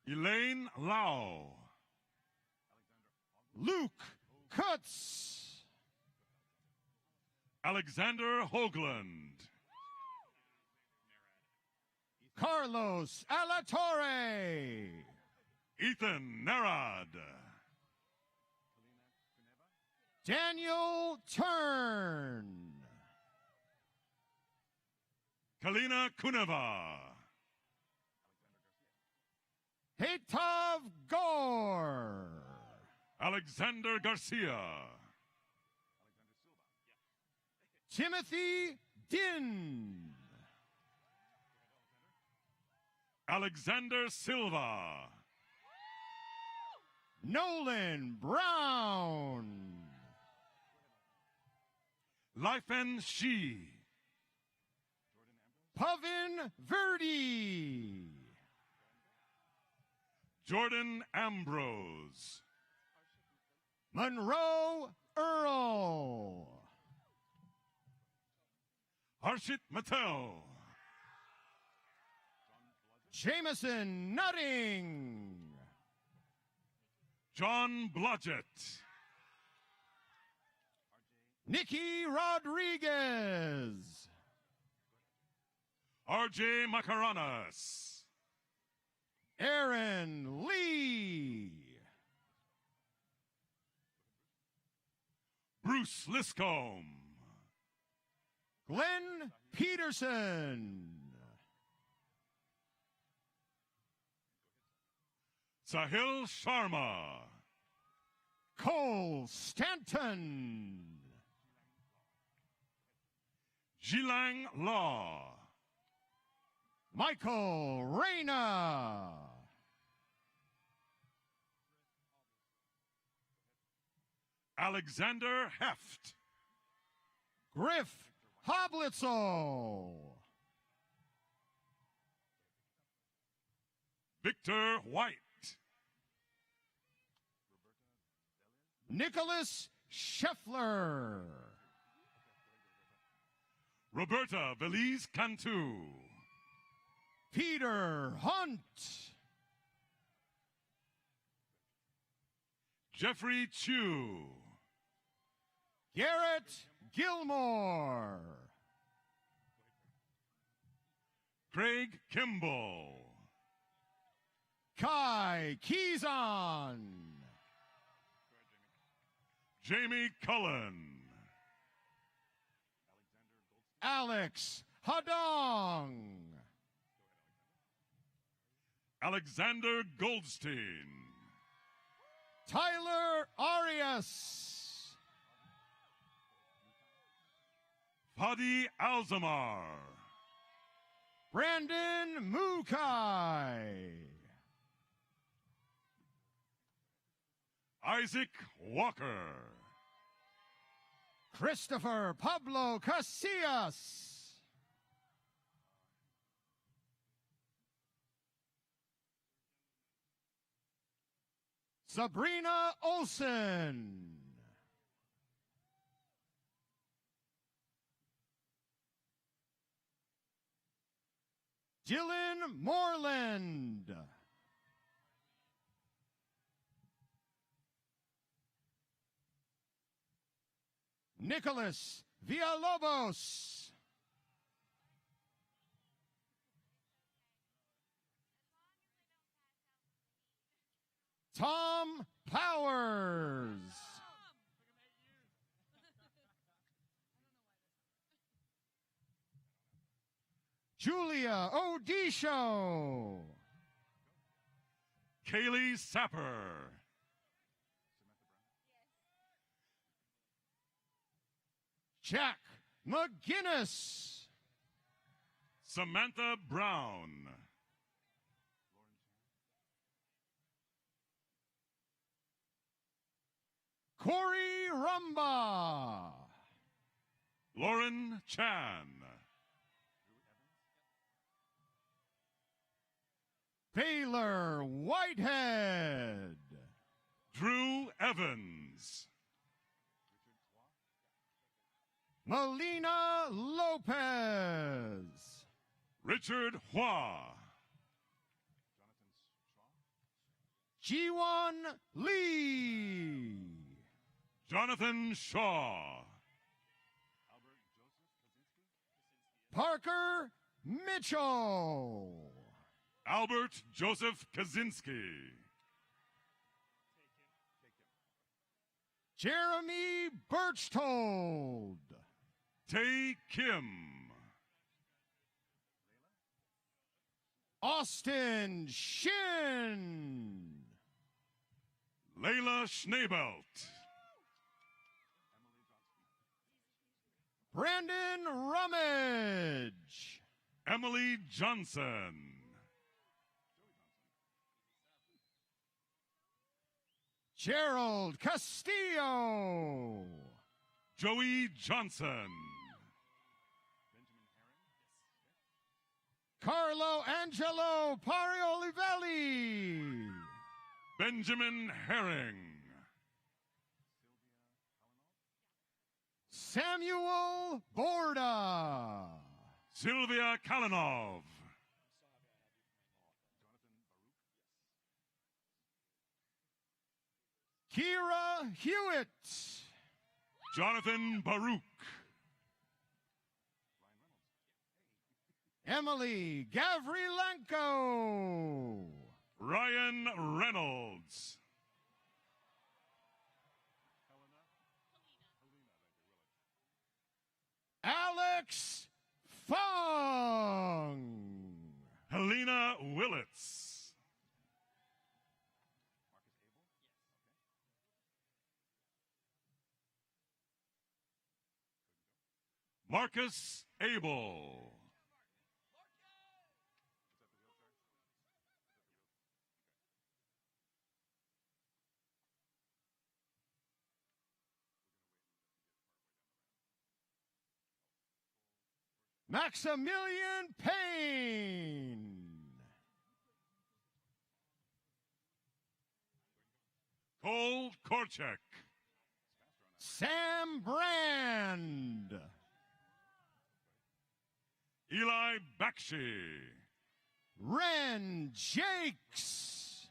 Elaine Lau. Luke Kutz. Alexander Hoagland. Carlos Alatorre. Ethan Narad. Daniel Turn. Kalina Kuneva. Hetav Gore. Alexander Garcia. Timothy Din. Alexander Silva. Nolan Brown. Lifen Shi. Pavin Verdi. Jordan Ambrose. Monroe Earl. Harshit Mattel. Jameson Nutting. John Blodgett. Nikki Rodriguez. RJ Macaranas. Aaron Lee. Bruce Liscombe. Glenn Peterson. Sahil Sharma. Cole Stanton. Jilang Law. Michael Reyna. Alexander Heft. Griff Hoblitzel. Victor White. Nicholas Scheffler. Roberta Belize Cantu. Peter Hunt. Jeffrey Chu. Garrett Gilmore. Craig Kimball. Kai Kizan. Jamie Cullen. Alex Hadong. Alexander Goldstein. Tyler Arias. Fadi Alzamar. Brandon Mukai. Isaac Walker. Christopher Pablo Casillas. Sabrina Olson. Dylan Moreland. Nicholas Villalobos. Tom Powers. Julia Odisho. Kaylee Sapper. Jack McGinnis. Samantha Brown. Corey Rumba. Lauren Chan. Baylor Whitehead. Drew Evans. Melina Lopez. Richard Hua. Jiwon Lee. Jonathan Shaw. Parker Mitchell. Albert Joseph Kaczynski. Jeremy Birchtold. Tae Kim. Austin Shin. Layla Schneebelt. Brandon Rummage. Emily Johnson. Gerald Castillo. Joey Johnson. Carlo Angelo Pariolivelli. Benjamin Herring. Samuel Borda. Sylvia Kalinov. Kira Hewitt. Jonathan Baruch. Emily Gavrilenko. Ryan Reynolds. Alex Fong. Helena Willits. Marcus Abel. Maximilian Payne. Cole Korchek. Sam Brand. Eli Bakshi. Ren Jakes.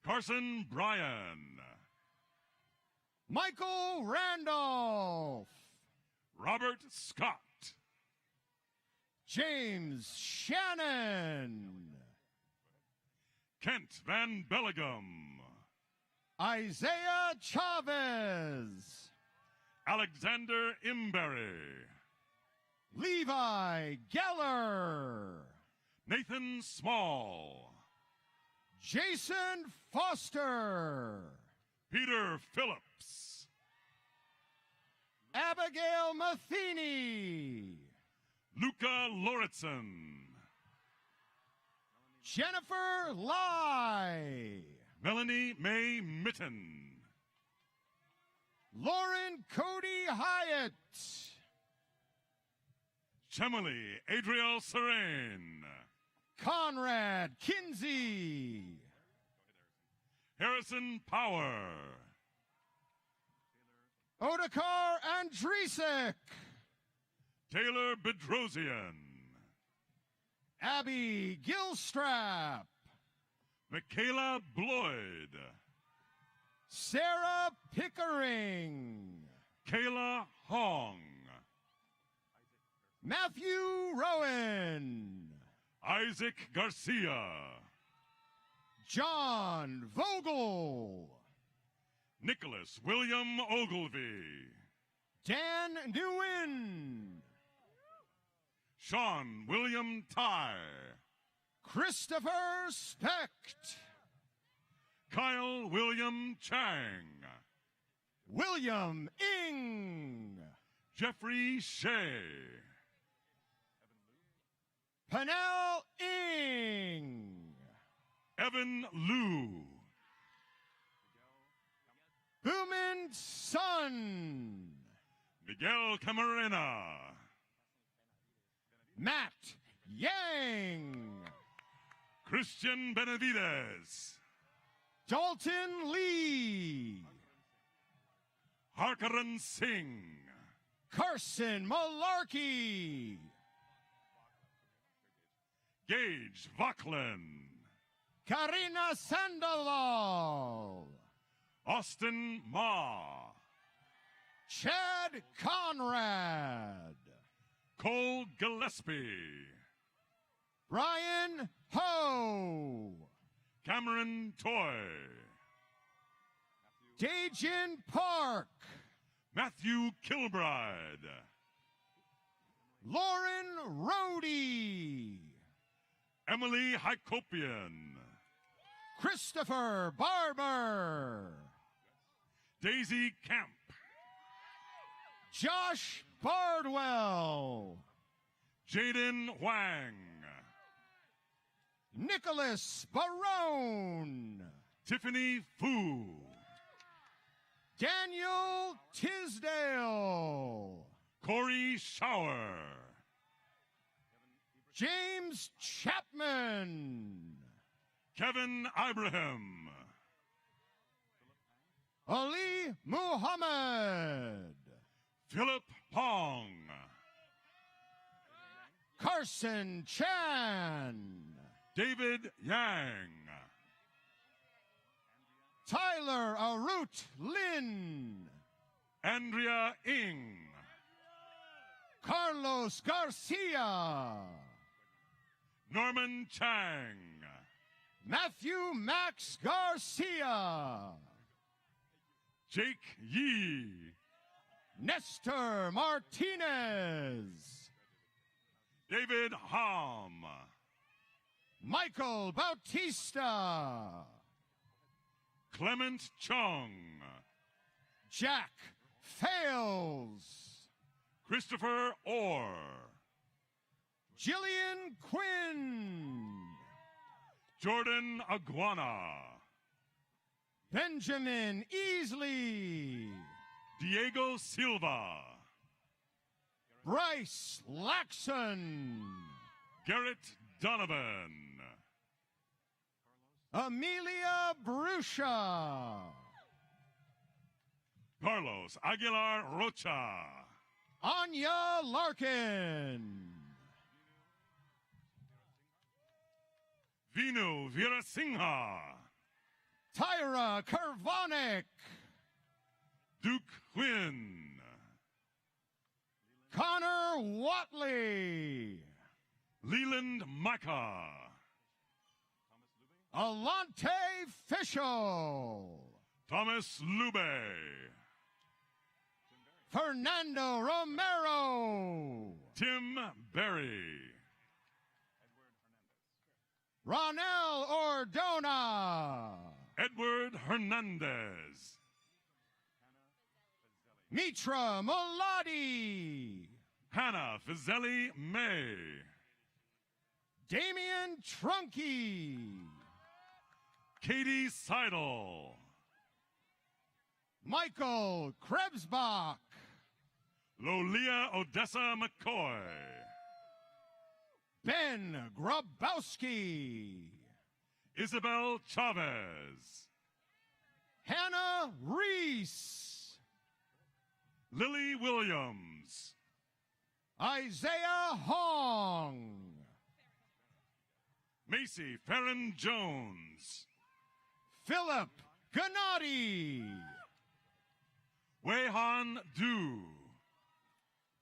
Carson Bryan. Michael Randolph. Robert Scott. James Shannon. Kent Van Bellegum. Isaiah Chavez. Alexander Imberry. Levi Geller. Nathan Small. Jason Foster. Peter Phillips. Abigail Matheny. Luca Lauritsen. Jennifer Lai. Melanie May Mitten. Lauren Cody Hyatt. Chemily Adriel Serene. Conrad Kinsey. Harrison Power. Otakar Andrisek. Taylor Bedrosian. Abby Gilstrap. Michaela Bloyd. Sarah Pickering. Kayla Hong. Matthew Rowan. Isaac Garcia. John Vogel. Nicholas William Ogilvy. Dan Nguyen. Sean William Ty. Christopher Specht. Kyle William Chang. William Ing. Jeffrey Shea. Panel Ing. Evan Liu. Boomin Sun. Miguel Camarena. Matt Yang. Christian Benavides. Dalton Lee. Harkaran Singh. Carson Malarkey. Gage Vauclin. Karina Sandoval. Austin Ma. Chad Conrad. Cole Gillespie. Brian Ho. Cameron Toy. Dajin Park. Matthew Kilbride. Lauren Rohde. Emily Hycopian. Christopher Barber. Daisy Camp. Josh Bardwell. Jaden Huang. Nicholas Barone. Tiffany Fu. Daniel Tisdale. Corey Shower. James Chapman. Kevin Ibrahim. Ali Muhammad. Philip Pong. Carson Chan. David Yang. Tyler Arut Lin. Andrea Ing. Carlos Garcia. Norman Chang. Matthew Max Garcia. Jake Yee. Nestor Martinez. David Hom. Michael Bautista. Clement Chung. Jack Fales. Christopher Orr. Jillian Quinn. Jordan Aguana. Benjamin Easley. Diego Silva. Bryce Laxon. Garrett Donovan. Amelia Brusha. Carlos Aguilar Rocha. Anya Larkin. Vinu Virasingha. Tyra Kervonik. Duke Huynh. Connor Watley. Leland Micah. Alante Fischel. Thomas Lube. Fernando Romero. Tim Berry. Ronel Ordona. Edward Hernandez. Mitra Muladi. Hannah Fizzelli May. Damian Trunky. Katie Seidel. Michael Krebsbach. Lolia Odessa McCoy. Ben Grabowski. Isabel Chavez. Hannah Reese. Lily Williams. Isaiah Hong. Macy Farron Jones. Philip Gennady. Weihan Du.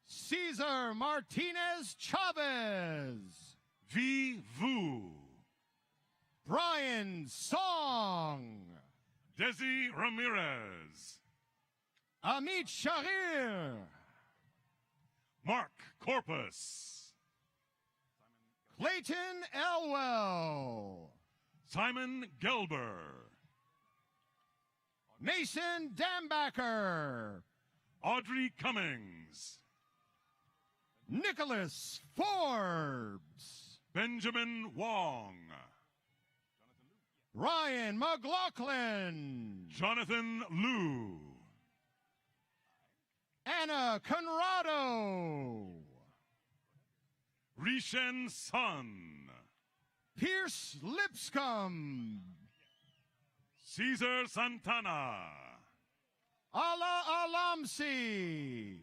Cesar Martinez Chavez. V. Vu. Brian Song. Desi Ramirez. Amit Sharir. Mark Corpus. Clayton Elwell. Simon Gelber. Mason Dambacker. Audrey Cummings. Nicholas Forbes. Benjamin Wong. Ryan McLaughlin. Jonathan Liu. Anna Conrado. Rishen Sun. Pierce Lipscomb. Caesar Santana. Ala Alamsi.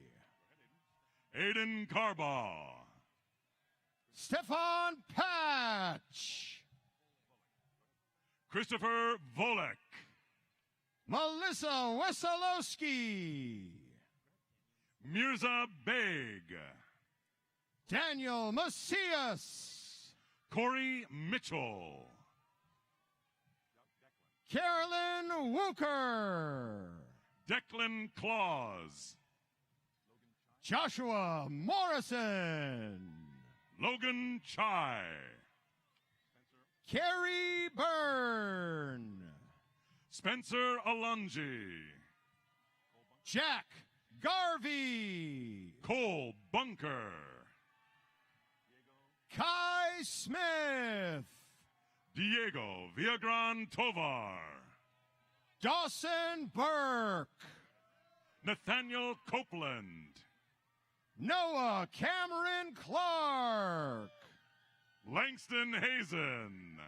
Aiden Carbaugh. Stefan Patch. Christopher Volek. Melissa Wesolowski. Mirza Beg. Daniel Macias. Corey Mitchell. Carolyn Wooker. Declan Claus. Joshua Morrison. Logan Chai. Carrie Byrne. Spencer Alonji. Jack Garvey. Cole Bunker. Kai Smith. Diego Villagran Tovar. Dawson Burke. Nathaniel Copeland. Noah Cameron Clark. Langston Hazen.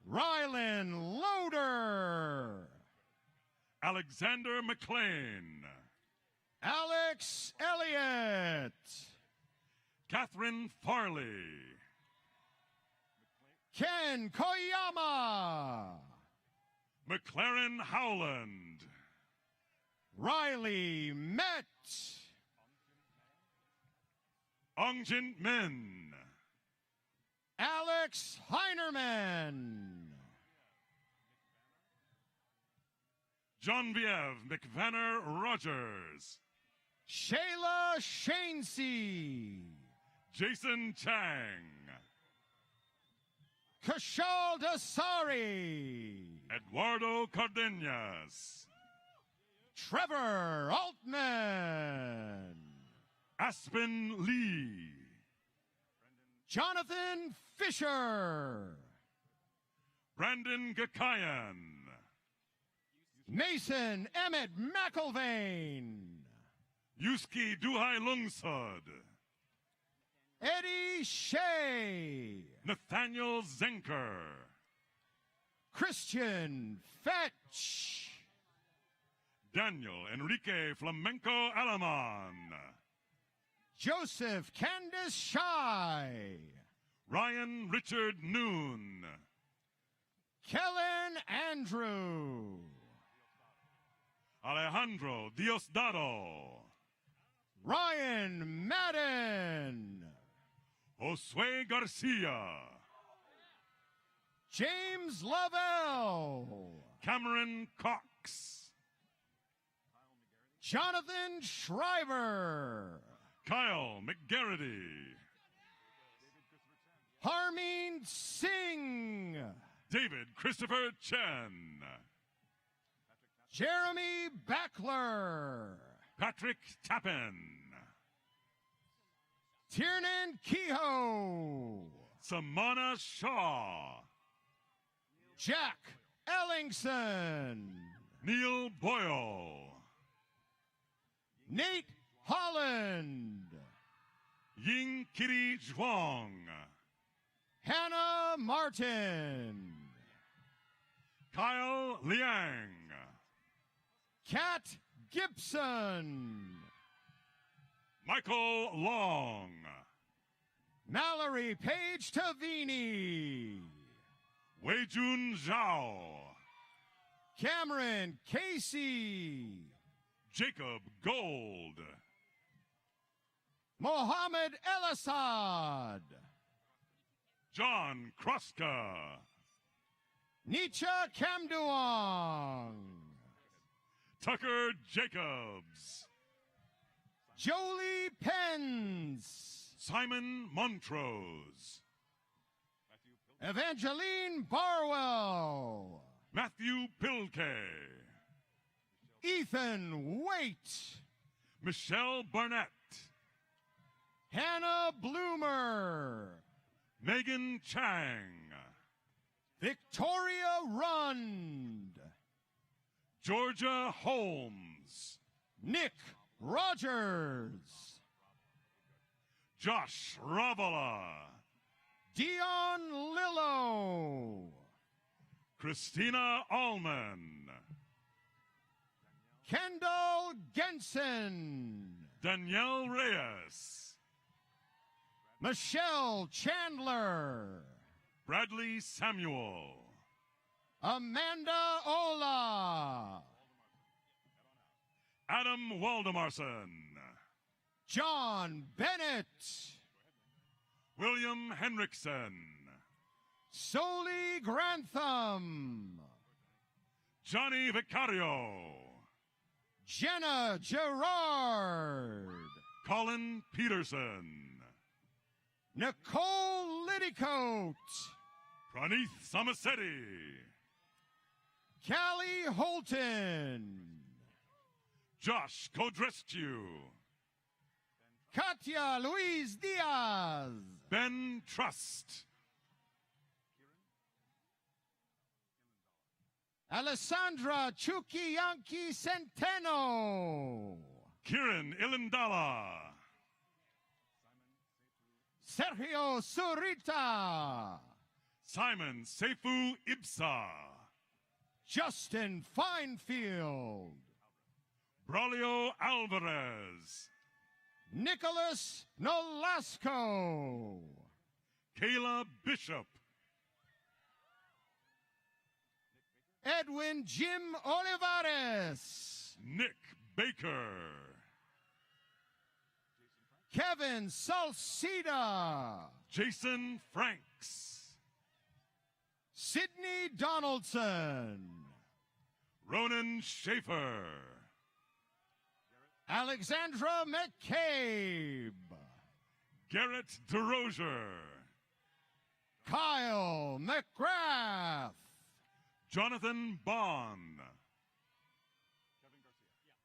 Rylan Loader. Alexander McLean. Alex Elliott. Catherine Farley. Ken Koyama. McLaren Howland. Riley Met. Ongjin Min. Alex Heinerman. Genevieve McVanner Rogers. Shayla Shainsey. Jason Chang. Kashal Dasari. Eduardo Cardenas. Trevor Altman. Aspen Lee. Jonathan Fisher. Brandon Gakayan. Mason Emmett McIlvain. Yuski Duhai Lungsud. Eddie Shea. Nathaniel Zenker. Christian Fetch. Daniel Enrique Flamenco Alaman. Joseph Candace Shy. Ryan Richard Noon. Kellen Andrew. Alejandro Diosdado. Ryan Madden. Josue Garcia, James Lavelle, Cameron Cox, Jonathan Shriver, Kyle McGarrity, Harmeen Singh, David Christopher Chen, Jeremy Backler, Patrick Tappan, Tiernan Kehoe, Samana Shaw, Jack Ellingson, Neil Boyle, Nate Holland, Ying Kitty Zhuang, Hannah Martin, Kyle Liang, Kat Gibson, Michael Long, Mallory Page Tavini, Weijun Zhao, Cameron Casey, Jacob Gold, Mohammed El Assad, John Kroska, Nietzsche Kamduong, Tucker Jacobs, Jolie Pence, Simon Montrose, Evangeline Barwell, Matthew Pilkey, Ethan Waite, Michelle Barnett, Hannah Bloomer, Megan Chang, Victoria Rund, Georgia Holmes, Nick Rogers, Josh Ravala, Dion Lillo, Christina Allman, Kendall Genson, Danielle Reyes, Michelle Chandler, Bradley Samuel, Amanda Ola, Adam Waldemarsson, John Bennett, William Henriksen, Soli Grantham, Johnny Vicario, Jenna Gerard, Colin Peterson, Nicole Liddicoat, Praneeth Samasetti, Callie Holton, Josh Kodrescu, Katia Luis Diaz, Ben Trust, Alessandra Chukiyanki Centeno, Kiran Ilindala, Sergio Surita, Simon Seifu Ibsa, Justin Finefield, Braulio Alvarez, Nicholas Nolasco, Kayla Bishop, Edwin Jim Olivares, Nick Baker, Kevin Salcida, Jason Franks, Sydney Donaldson, Ronan Schaefer, Alexandra McCabe, Garrett DeRozier, Kyle McGrath, Jonathan Bond,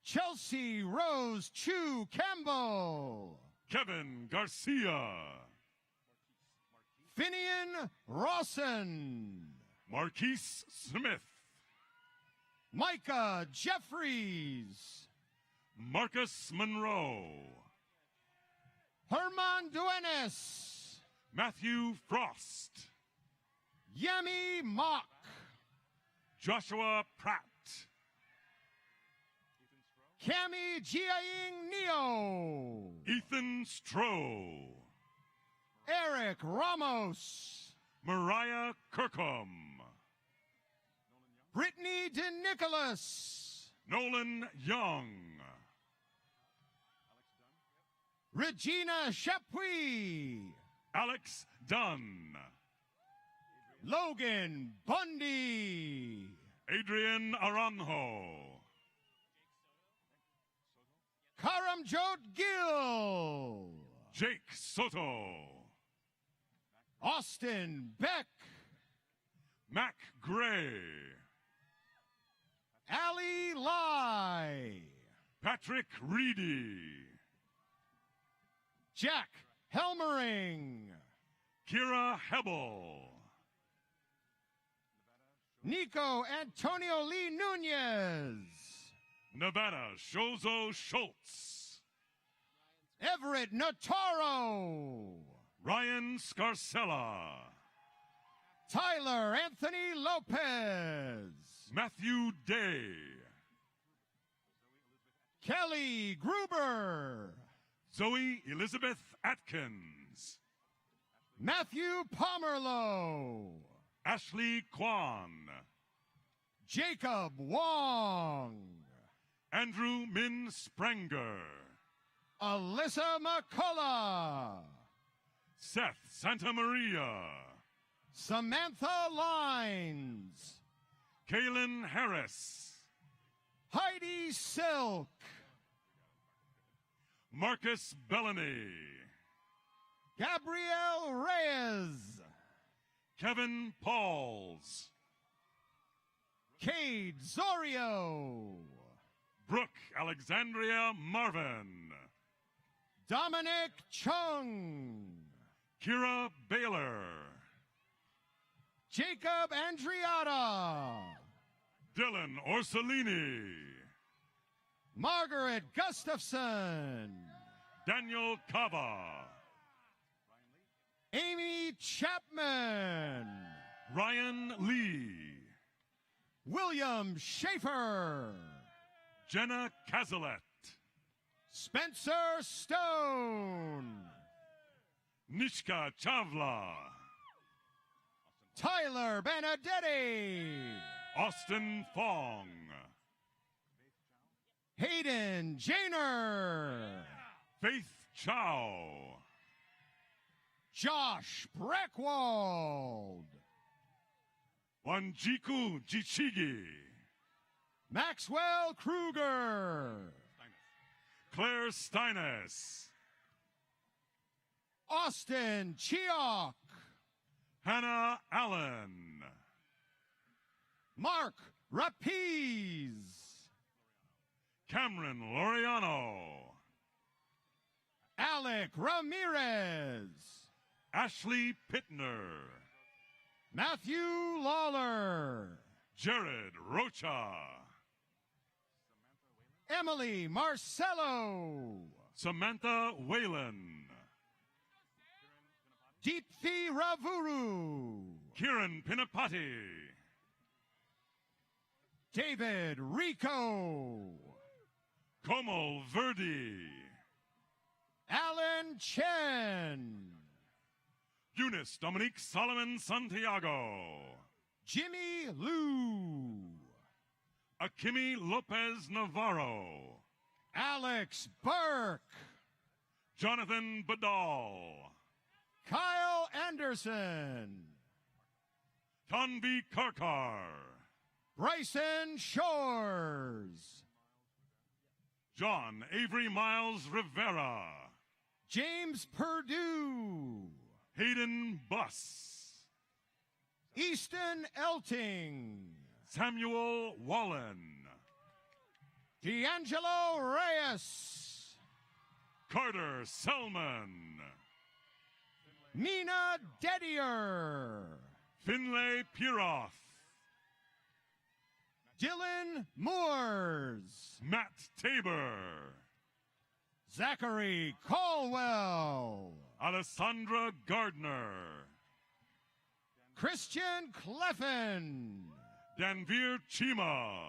Chelsea Rose Chu Campbell, Kevin Garcia, Finian Rawson, Marquise Smith, Micah Jeffries, Marcus Monroe, Herman Duenes, Matthew Frost, Yemi Mock, Joshua Pratt, Cami Jiaying Neo, Ethan Stroh, Eric Ramos, Mariah Kirkham, Brittany DeNicholas, Nolan Young, Regina Chapuis, Alex Dunn. Logan Bundy. Adrian Aranjo. Karamjot Gill. Jake Soto. Austin Beck. Mac Gray. Ali Lai. Patrick Reedy. Jack Helmering. Kira Hebel. Nico Antonio Lee Nunez. Nevada Shozo Schultz. Everett Notaro. Ryan Scarcella. Tyler Anthony Lopez. Matthew Day. Kelly Gruber. Zoe Elizabeth Atkins. Matthew Pomerlow. Ashley Kwan. Jacob Wong. Andrew Min Spranger. Alyssa McCullough. Seth Santamaria. Samantha Lines. Kaylin Harris. Heidi Silk. Marcus Bellany. Gabrielle Reyes. Kevin Pauls. Cade Zorio. Brooke Alexandria Marvin. Dominic Chung. Kira Baylor. Jacob Andriata. Dylan Orsolini. Margaret Gustafson. Daniel Cava. Amy Chapman. Ryan Lee. William Schaefer. Jenna Cazalet. Spencer Stone. Nishka Chavla. Tyler Benedetti. Austin Fong. Hayden Janer. Faith Chow. Josh Breckwald. Wanjiku Jichigi. Maxwell Kruger. Claire Steines. Austin Chiok. Hannah Allen. Mark Rapiz. Cameron Loriano. Alec Ramirez. Ashley Pittner. Matthew Lawler. Jared Rocha. Emily Marcello. Samantha Whalen. Deepthi Ravuru. Kieran Pinapati. David Rico. Como Verdi. Alan Chen. Eunice Dominique Solomon Santiago. Jimmy Liu. Akimi Lopez Navarro. Alex Burke. Jonathan Badal. Kyle Anderson. Tanvi Karkar. Bryson Shores. John Avery Miles Rivera. James Perdue. Hayden Buss. Easton Elting. Samuel Wallen. D'Angelo Reyes. Carter Selman. Mina Dedier. Finlay Piroth. Dylan Moores. Matt Tabor. Zachary Caldwell. Alessandra Gardner. Christian Cleffin. Danvir Chima.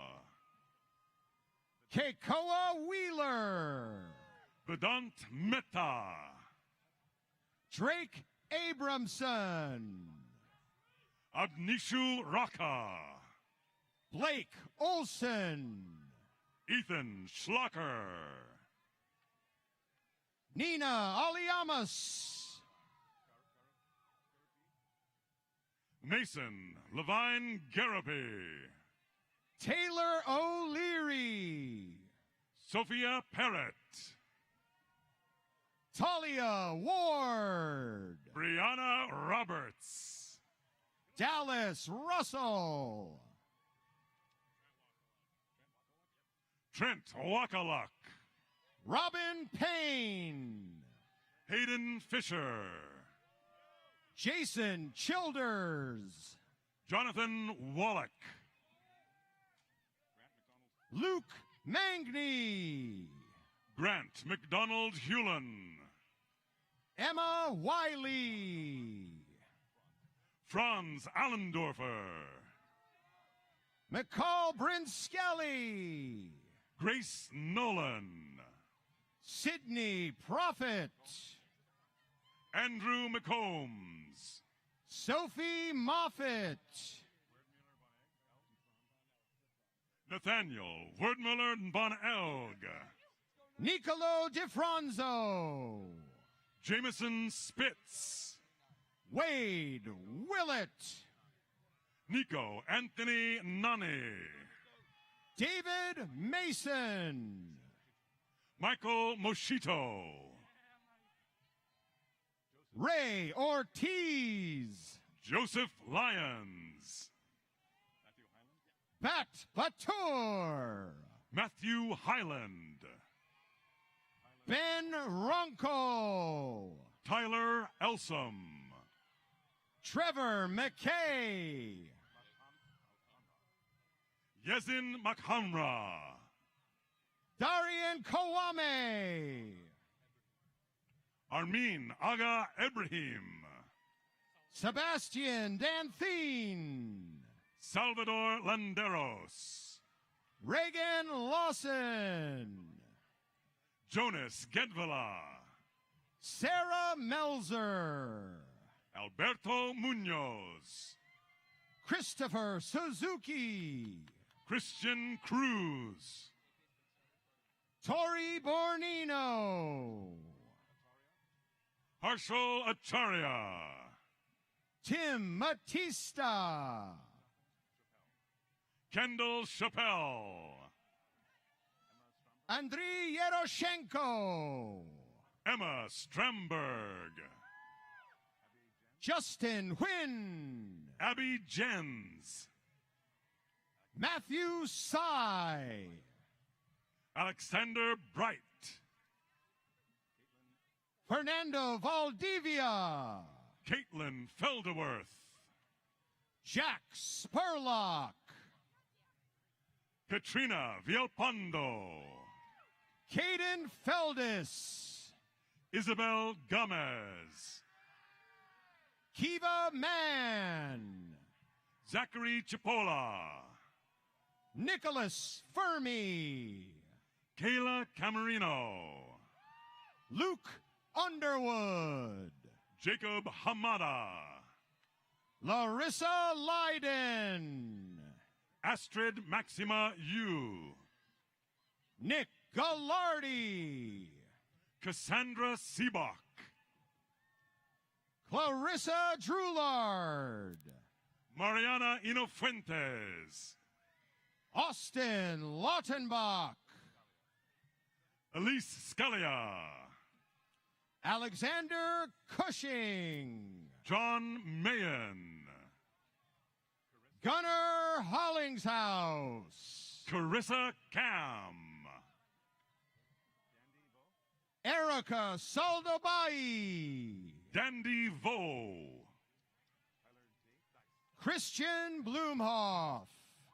Kekoa Wheeler. Vedant Mehta. Drake Abramson. Agnishu Raka. Blake Olson. Ethan Schlocker. Nina Aliamas. Mason Levine Garapi. Taylor O'Leary. Sophia Parrott. Talia Ward. Brianna Roberts. Dallas Russell. Trent Wakaluk. Robin Payne. Hayden Fisher. Jason Childers. Jonathan Wallach. Luke Mangney. Grant McDonald Hewlin. Emma Wiley. Franz Allendorfer. McCall Brinskelly. Grace Nolan. Sydney Prophet. Andrew McCombs. Sophie Moffett. Nathaniel Wordmuller Von Elg. Nicolo DiFranzo. Jameson Spitz. Wade Willett. Nico Anthony Nani. David Mason. Michael Moschito. Ray Ortiz. Joseph Lyons. Bat Batur. Matthew Highland. Ben Ronco. Tyler Elsom. Trevor McKay. Yezin Makhamra. Darian Kawame. Armin Aga Ibrahim. Sebastian Danthine. Salvador Landeros. Reagan Lawson. Jonas Gedvela. Sarah Melzer. Alberto Munoz. Christopher Suzuki. Christian Cruz. Tori Bornino. Harshal Acharya. Tim Matista. Kendall Chappelle. Andriy Yeroshenko. Emma Stramberg. Justin Huynh. Abby Jens. Matthew Sy. Alexander Bright. Fernando Valdivia. Caitlin Felderworth. Jack Spurlock. Katrina Villalpando. Caden Feldis. Isabel Gomez. Kiva Mann. Zachary Chipola. Nicholas Fermi. Kayla Camarino. Luke Underwood. Jacob Hamada. Larissa Leiden. Astrid Maxima Yu. Nick Gallardi. Cassandra Seabach. Clarissa Drulard. Mariana Inofuentes. Austin Lautenbach. Elise Scalia. Alexander Cushing. John Mayen. Gunnar Hollingshouse. Carissa Cam. Erica Saldobai. Dandy Vo. Christian Blumhoff.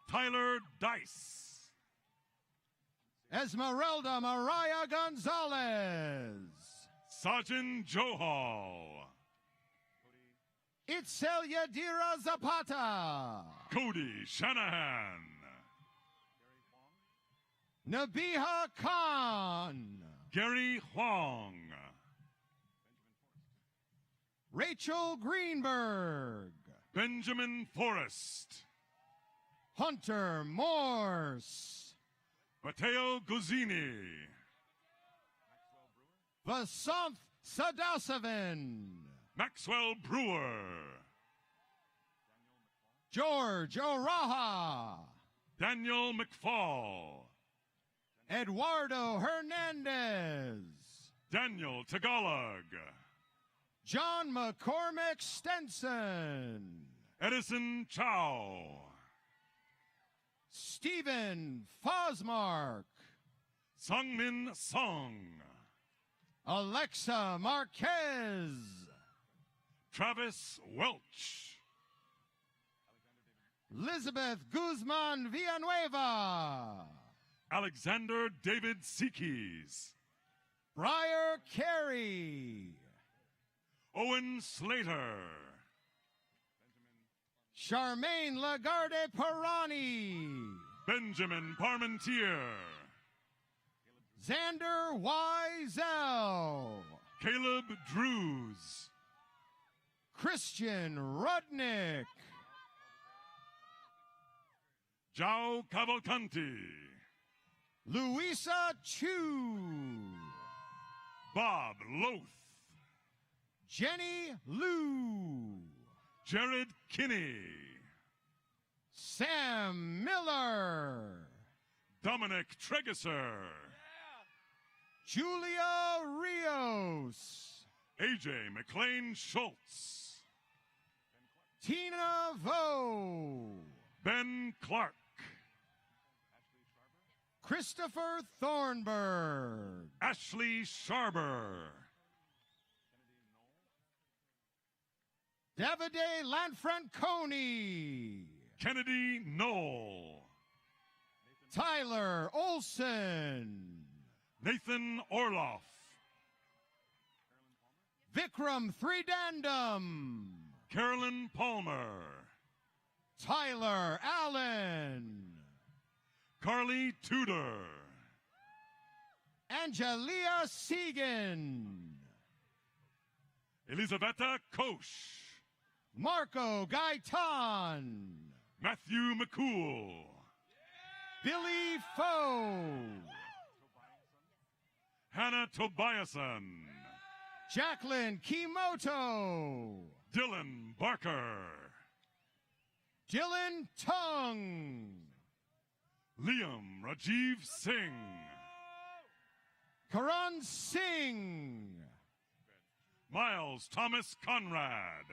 Tyler Dice. Esmeralda Mariah Gonzalez. Sergeant Johal. Itzel Yadira Zapata. Cody Shanahan. Nabiha Khan. Gary Huang. Rachel Greenberg. Benjamin Forrest. Hunter Morse. Mateo Guzzini. Vasanth Sadasavan. Maxwell Brewer. George O'Raha, Daniel McFall, Eduardo Hernandez, Daniel Tagalog, John McCormick Stenson, Edison Chow, Stephen Fosmark, Sungmin Song, Alexa Marquez, Travis Welch, Elizabeth Guzman Villanueva, Alexander David Sikis, Briar Carey, Owen Slater, Charmaine Lagarde Parani, Benjamin Parmentier, Xander Wiesel, Caleb Drews, Christian Rudnick, João Cavalcanti, Louisa Chu, Bob Loth, Jenny Liu, Jared Kinney, Sam Miller, Dominic Tregeser, Julia Rios, AJ McLean Schultz, Tina Vo, Ben Clark, Christopher Thornburg, Ashley Sharber, Davide Lanfranconi, Kennedy Knoll, Tyler Olson, Nathan Orloff, Vikram Threedandam, Carolyn Palmer, Tyler Allen, Carly Tudor, Angelia Segan, Elisabetta Koch, Marco Gaitan, Matthew McCool, Billy Foe, Hannah Tobiason, Jacqueline Kimoto, Dylan Barker, Dylan Tung, Liam Rajiv Singh, Karan Singh, Miles Thomas Conrad,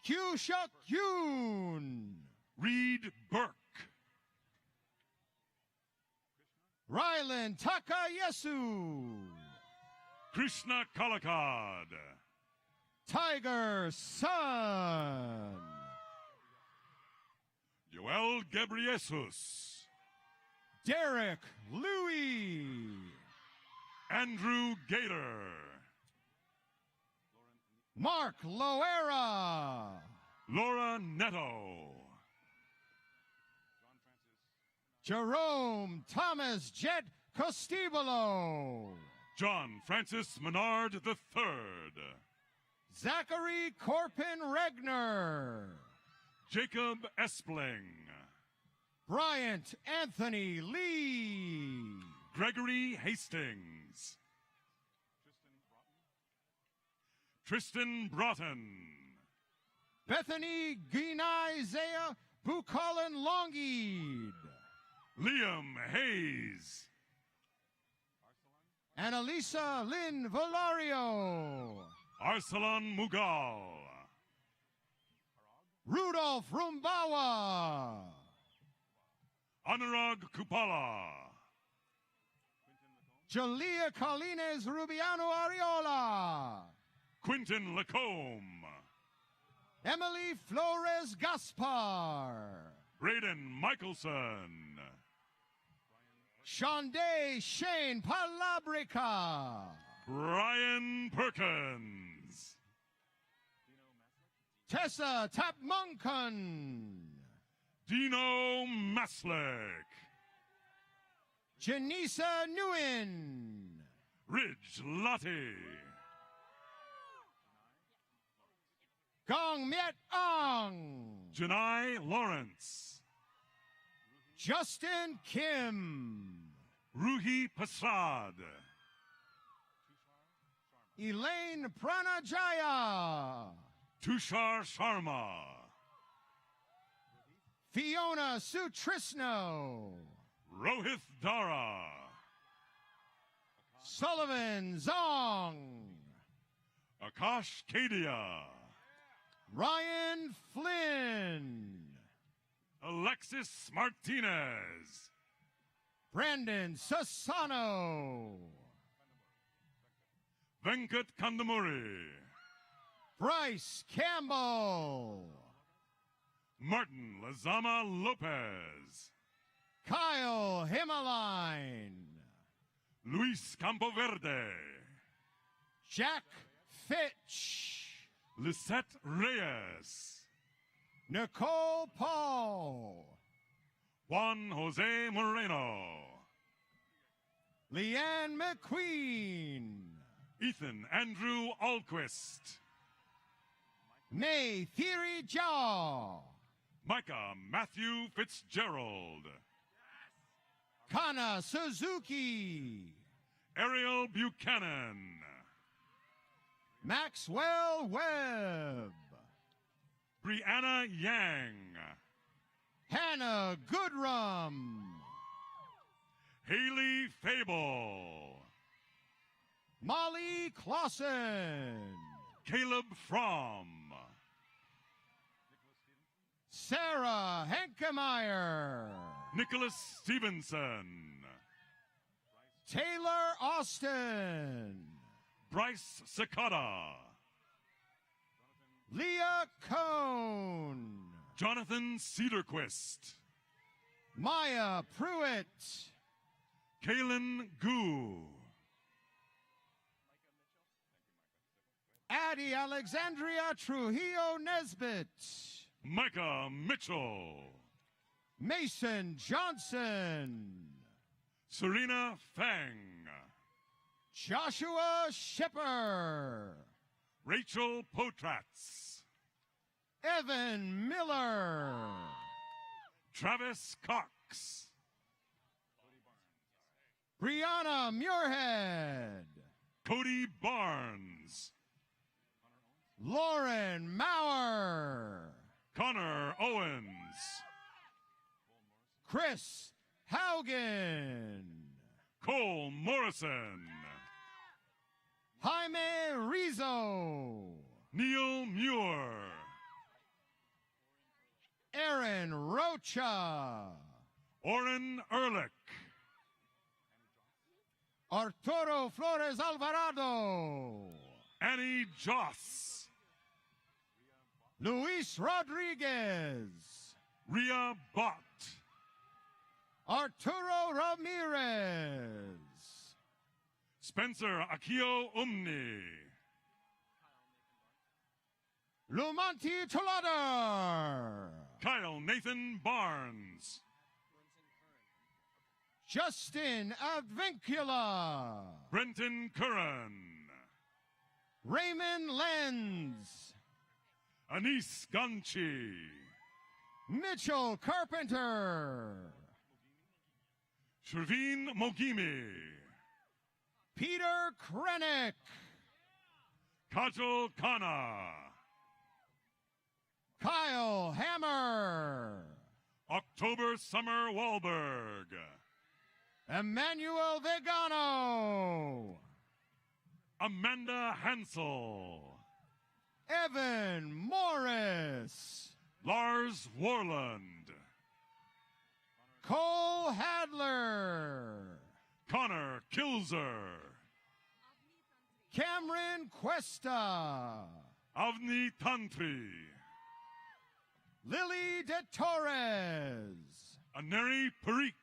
Kyushuk Yoon, Reed Burke, Rylan Takayesu, Krishna Kalakad, Tiger Sun, Joel Gebriesus, Derek Louis, Andrew Gator, Mark Loera, Laura Netto, Jerome Thomas Jet Costibolo, John Francis Menard III, Zachary Corpin Regner, Jacob Espling, Bryant Anthony Lee, Gregory Hastings, Tristan Broughton, Bethany Ginizea Bukalan Longid, Liam Hayes, Annalisa Lynn Valario, Arsalan Mughal, Rudolph Rumbawa, Anurag Kupala, Jalia Colines Rubiano Ariola, Quinton Lacombe, Emily Flores Gaspar, Braden Michelson, Shonday Shane Palabrica, Brian Perkins, Tessa Tapmunkan, Dino Maslick, Janisa Nguyen, Ridge Lottie, Gong Miet Ong, Janai Lawrence, Justin Kim, Ruhi Prasad, Elaine Pranajaya, Tushar Sharma, Fiona Sutrisno, Rohith Dara, Sullivan Zong, Akash Kadia, Ryan Flynn, Alexis Martinez, Brandon Sassano, Venkat Kandamuri, Bryce Campbell, Martin Lazama Lopez, Kyle Himmeline, Luis Campoverde, Jack Fitch, Lisette Reyes, Nicole Paul, Juan Jose Moreno, Leanne McQueen, Ethan Andrew Alquist, May Theory Jaw, Micah Matthew Fitzgerald, Kana Suzuki, Ariel Buchanan, Maxwell Webb, Brianna Yang, Hannah Goodrum, Haley Fable, Molly Clausen, Caleb Fromm, Sarah Henkemeyer, Nicholas Stevenson, Taylor Austin, Bryce Sakata, Leah Cohn, Jonathan Cedarquist, Maya Pruitt, Kaylin Gu, Addie Alexandria Trujillo Nesbitt, Micah Mitchell, Mason Johnson, Serena Fang, Joshua Shipper, Rachel Potratz, Evan Miller, Travis Cox, Brianna Muirhead, Cody Barnes, Lauren Maurer, Connor Owens, Chris Haugen, Cole Morrison, Jaime Rizzo, Neil Muir, Aaron Rocha, Oren Ehrlich, Arturo Flores Alvarado, Annie Joss, Luis Rodriguez, Ria Bott, Arturo Ramirez, Spencer Akio Umni, Lumanti Toladar, Kyle Nathan Barnes, Justin Advincula, Brenton Curran, Raymond Lenz, Anise Ganchi, Mitchell Carpenter, Sherveen Mogimi, Peter Krennick, Kajal Khanna, Kyle Hammer, October Summer Wahlberg, Emmanuel Vegano, Amanda Hansel, Evan Morris, Lars Warland, Cole Hadler, Connor Kilzer, Cameron Cuesta, Avni Tantri, Lily De Torres, Aneri Parikh,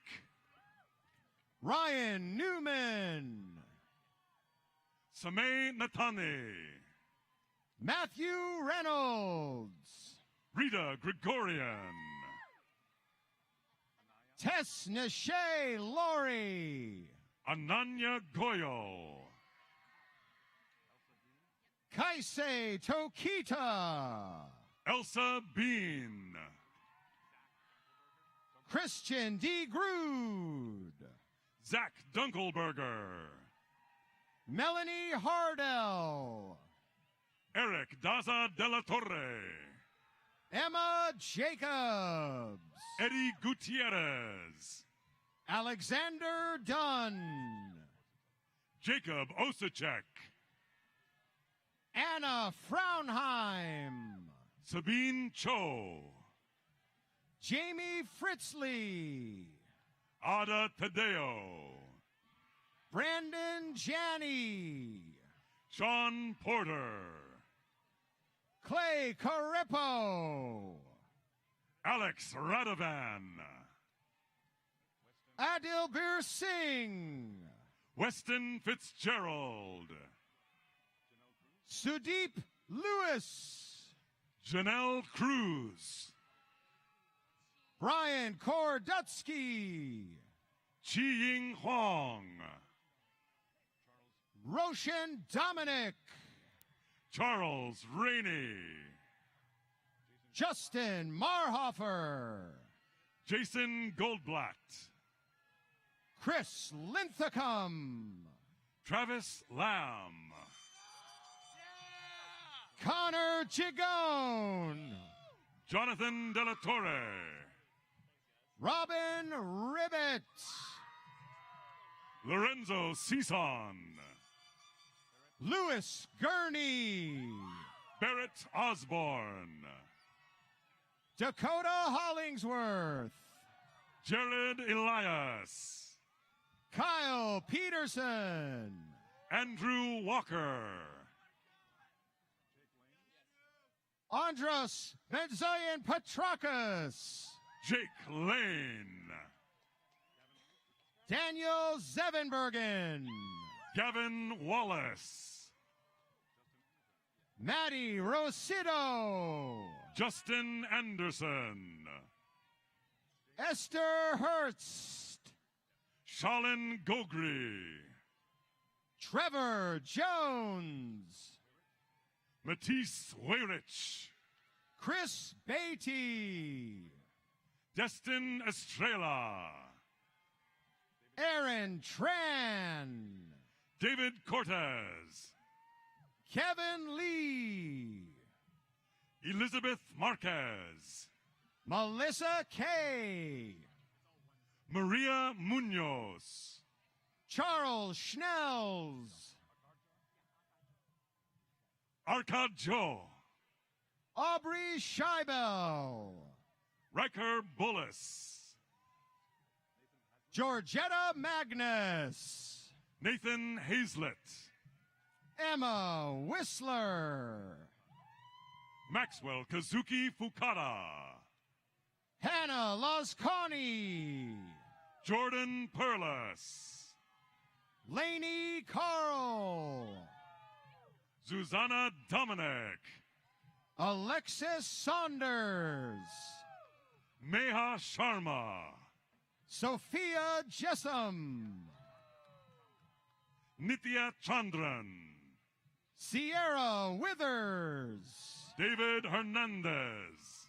Ryan Newman, Samay Natane, Matthew Reynolds, Rita Gregorian, Tess Nashe Laurie, Ananya Goyo, Kaise Tokita, Elsa Bean, Christian D. Grood, Zach Dunkelberger, Melanie Hardell, Eric Daza de la Torre, Emma Jacobs. Eddie Gutierrez. Alexander Dunn. Jacob Osacek. Anna Fraunheim. Sabine Cho. Jamie Fritzley. Ada Tadeo. Brandon Janney. Sean Porter. Clay Carepo. Alex Radovan. Adilbir Singh. Weston Fitzgerald. Sudeep Lewis. Janelle Cruz. Brian Kordutsky. Chi Ying Huang. Roshan Dominic. Charles Rainey. Justin Marhofer. Jason Goldblatt. Chris Linthicum. Travis Lamb. Connor Gigone. Jonathan De La Torre. Robin Ribbett. Lorenzo Cison. Louis Gurney. Barrett Osborne. Dakota Hollingsworth. Jared Elias. Kyle Peterson. Andrew Walker. Andros Benzayan Petrakis. Jake Lane. Daniel Zevenbergen. Gavin Wallace. Maddie Rosido. Justin Anderson. Esther Hurst. Shalin Gogri. Trevor Jones. Matisse Weyrich. Chris Beatty. Destin Estrella. Aaron Tran. David Cortez. Kevin Lee. Elizabeth Marquez. Melissa Kay. Maria Munoz. Charles Schnells. Arkad Joe. Aubrey Scheibel. Riker Bullis. Georgetta Magnus. Nathan Hazlett. Emma Whistler. Maxwell Kazuki Fukada. Hannah Losconi. Jordan Perlis. Lainey Carl. Susanna Dominic. Alexis Saunders. Meha Sharma. Sophia Jessam. Nitya Chandran. Sierra Withers. David Hernandez.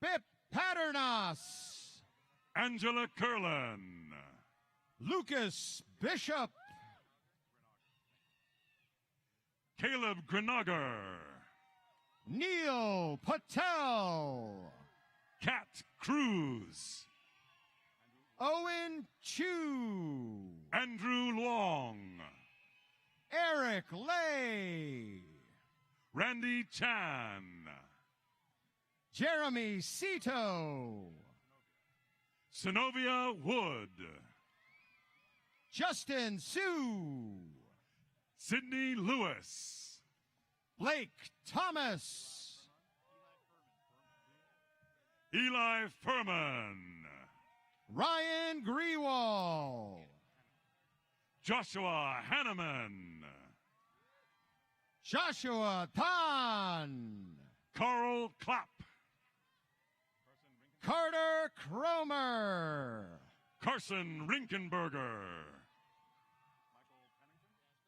Bip Paternos. Angela Curlin. Lucas Bishop. Caleb Grenager. Neil Patel. Kat Cruz. Owen Chu. Andrew Long. Eric Lay. Randy Chan. Jeremy Cito. Synovia Wood. Justin Sue. Sydney Lewis. Blake Thomas. Eli Furman. Ryan Grewal. Joshua Hanneman. Joshua Tan. Carl Clapp. Carter Cromer. Carson Rinkenberger.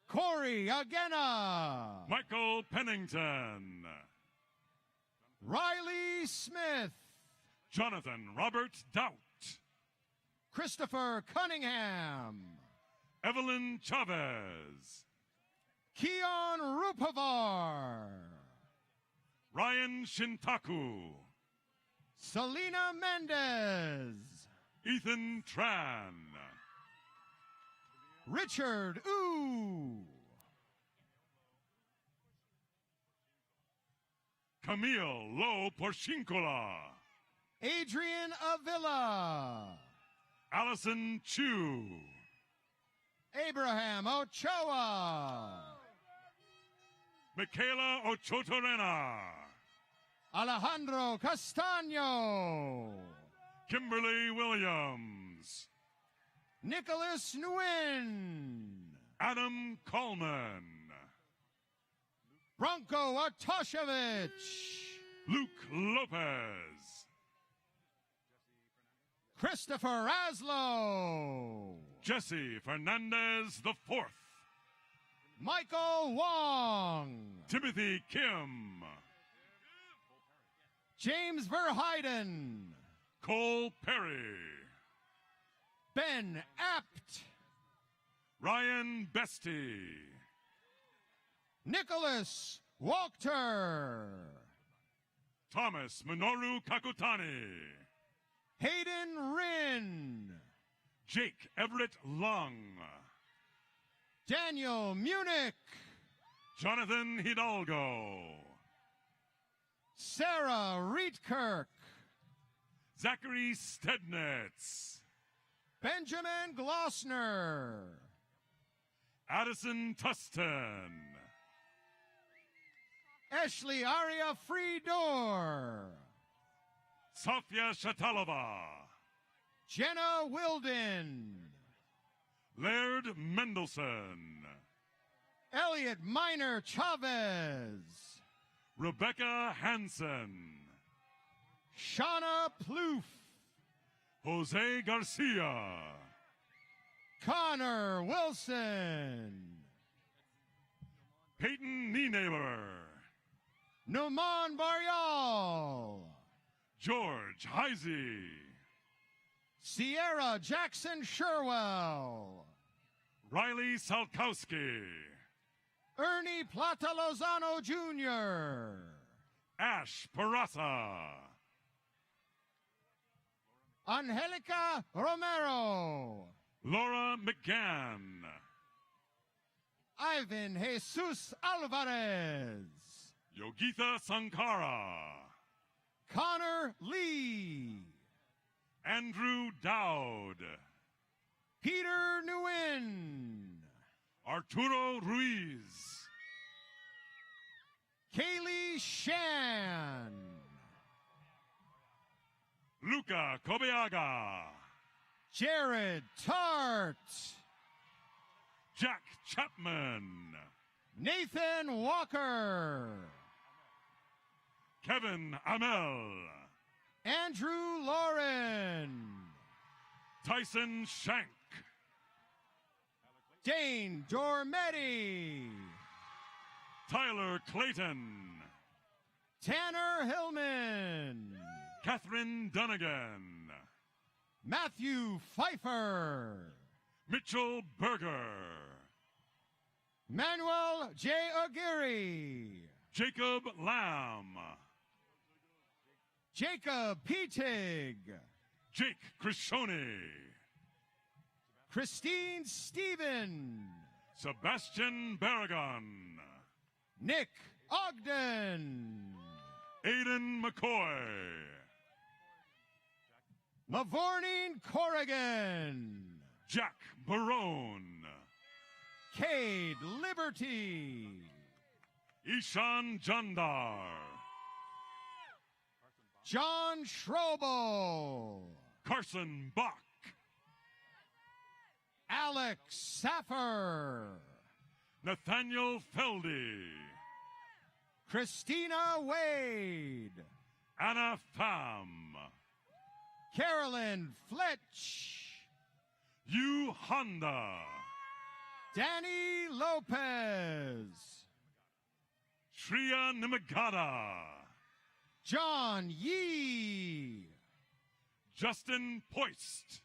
Corey Agena. Michael Pennington. Riley Smith. Jonathan Robert Doubt. Christopher Cunningham. Evelyn Chavez. Keon Rupavar. Ryan Shintaku, Selena Mendez, Ethan Tran, Richard Ooh, Camille Lo Porcincola, Adrian Avila, Allison Chu, Abraham Ochoa, Michaela Ochotorena, Alejandro Castaño, Kimberly Williams, Nicholas Nguyen, Adam Coleman, Branko Atoshevich, Luke Lopez, Christopher Aslow, Jesse Fernandez IV, Michael Wong, Timothy Kim, James Verheiden, Cole Perry, Ben Apt, Ryan Bestie, Nicholas Walter, Thomas Minoru Kakutani, Hayden Rin, Jake Everett Lung, Daniel Munich, Jonathan Hidalgo, Sarah Rietkirk, Zachary Stednitz, Benjamin Glossner, Addison Tustin, Ashley Aria Freedor, Sofia Shatalova, Jenna Wilden, Laird Mendelson, Elliot Miner Chavez, Rebecca Hansen, Shauna Plouffe, Jose Garcia, Connor Wilson, Peyton Nienaber, Numan Baryal, George Heisey, Sierra Jackson Sherwell, Riley Salkowski, Ernie Plata Lozano Jr., Ash Parasa, Angelica Romero, Laura McGann, Ivan Jesus Alvarez, Yogitha Sankara, Connor Lee, Andrew Dowd, Peter Nguyen, Arturo Ruiz, Kaylee Shan, Luca Kobeaga, Jared Tart, Jack Chapman, Nathan Walker, Kevin Amel, Andrew Lauren, Tyson Shank, Dane Dormetti, Tyler Clayton, Tanner Hillman, Catherine Dunnigan, Matthew Pfeiffer, Mitchell Berger, Manuel J. Aguirre, Jacob Lamb, Jacob Petig, Jake Krishoni, Christine Stephen, Sebastian Barragon, Nick Ogden, Aiden McCoy, Mavornine Corrigan, Jack Barone, Cade Liberty, Ishan Jandar, John Schroebel, Carson Bach, Alex Saffer, Nathaniel Feldy, Christina Wade, Anna Pham, Carolyn Fletch, Yu Honda, Danny Lopez, Shreya Nimagata, John Yee, Justin Poist,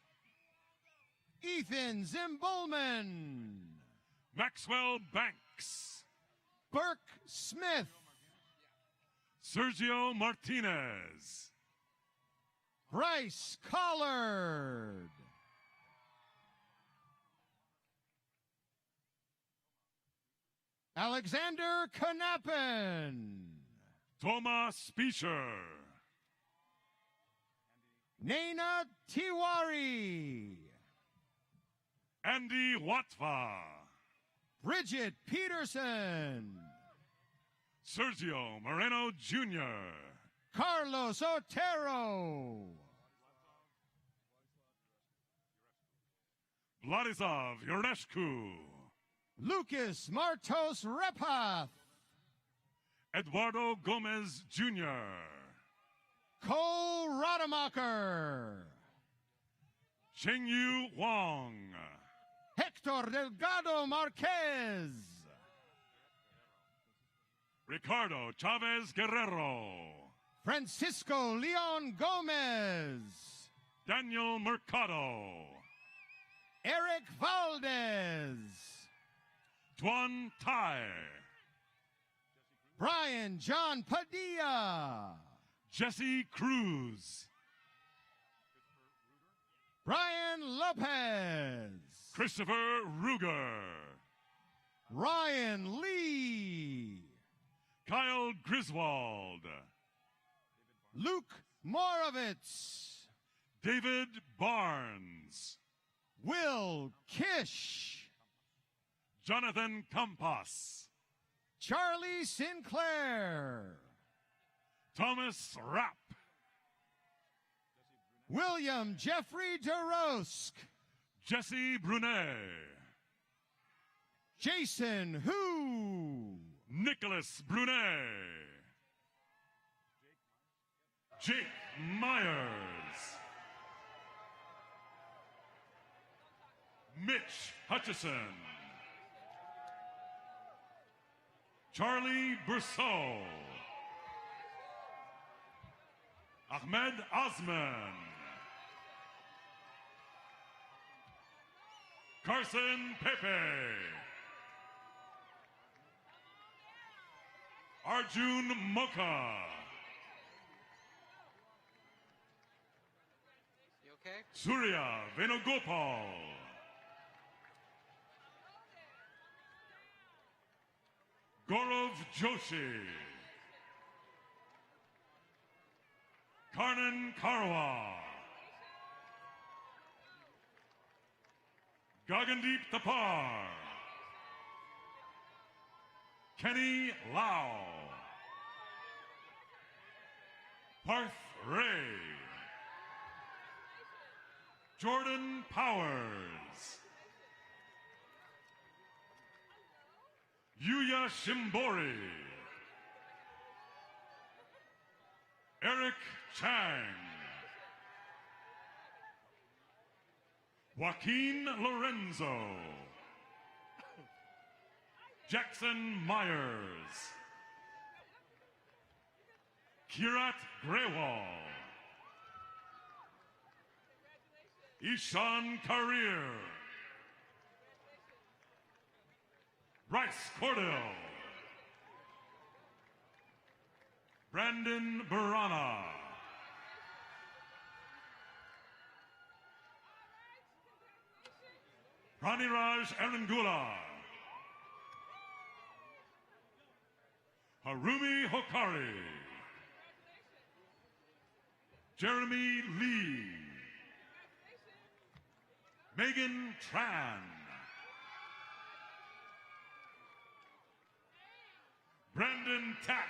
Ethan Zimbolman, Maxwell Banks, Burke Smith, Sergio Martinez. Bryce Collard. Alexander Knappen. Thomas Spiescher. Naina Tiwari. Andy Watva. Bridget Peterson. Sergio Moreno Jr. Carlos Otero. Vladislav Yurescu. Lucas Martos Repath. Eduardo Gomez Jr. Cole Rademacher. Chengyu Wang. Hector Delgado Marquez. Ricardo Chavez Guerrero. Francisco Leon Gomez. Daniel Mercado. Eric Valdez. Tuan Tai. Brian John Padilla. Jesse Cruz. Brian Lopez. Christopher Ruger. Ryan Lee. Kyle Griswold. Luke Morovitz. David Barnes. Will Kish. Jonathan Campas. Charlie Sinclair. Thomas Rapp. William Jeffrey DeRosk. Jesse Brunet. Jason Hu. Nicholas Brunet. Jake Myers. Mitch Hutchison. Charlie Brousseau. Ahmed Osman. Carson Pepe. Arjun Moka. You okay? Surya Venugopal. Gaurav Joshi. Karnan Karwa. Gagandeep Thapar. Kenny Lau. Parth Ray. Jordan Powers. Yuya Shimbori. Eric Chang. Joaquin Lorenzo. Jackson Myers. Kirat Grewal. Ishan Karir. Bryce Cordell. Brandon Barana. Praniraj Arangula. Harumi Hokari. Jeremy Lee. Megan Tran. Brandon Tatt.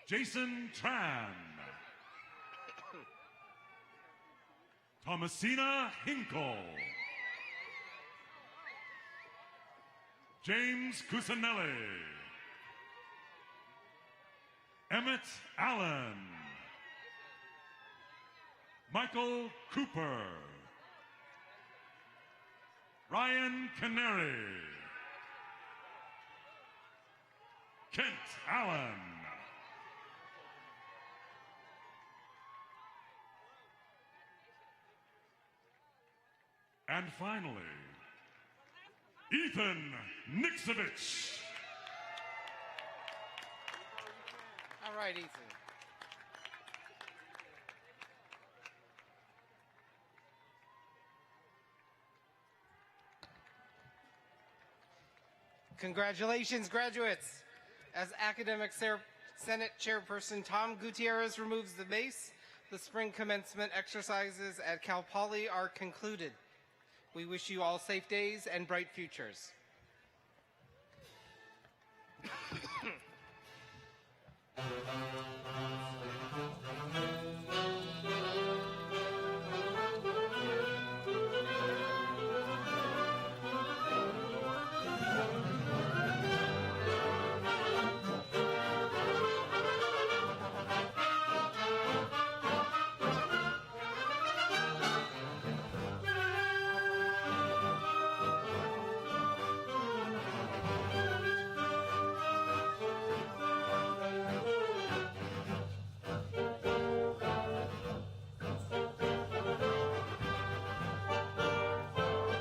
Jason Tran. Thomasina Hinkle. James Cusinelli. Emmett Allen. Michael Cooper. Ryan Canary. Kent Allen. And finally, Ethan Nixovich. All right, Ethan. Congratulations, graduates. As Academic Senate Chairperson Tom Gutierrez removes the mace, the spring commencement exercises at Cal Poly are concluded. We wish you all safe days and bright futures.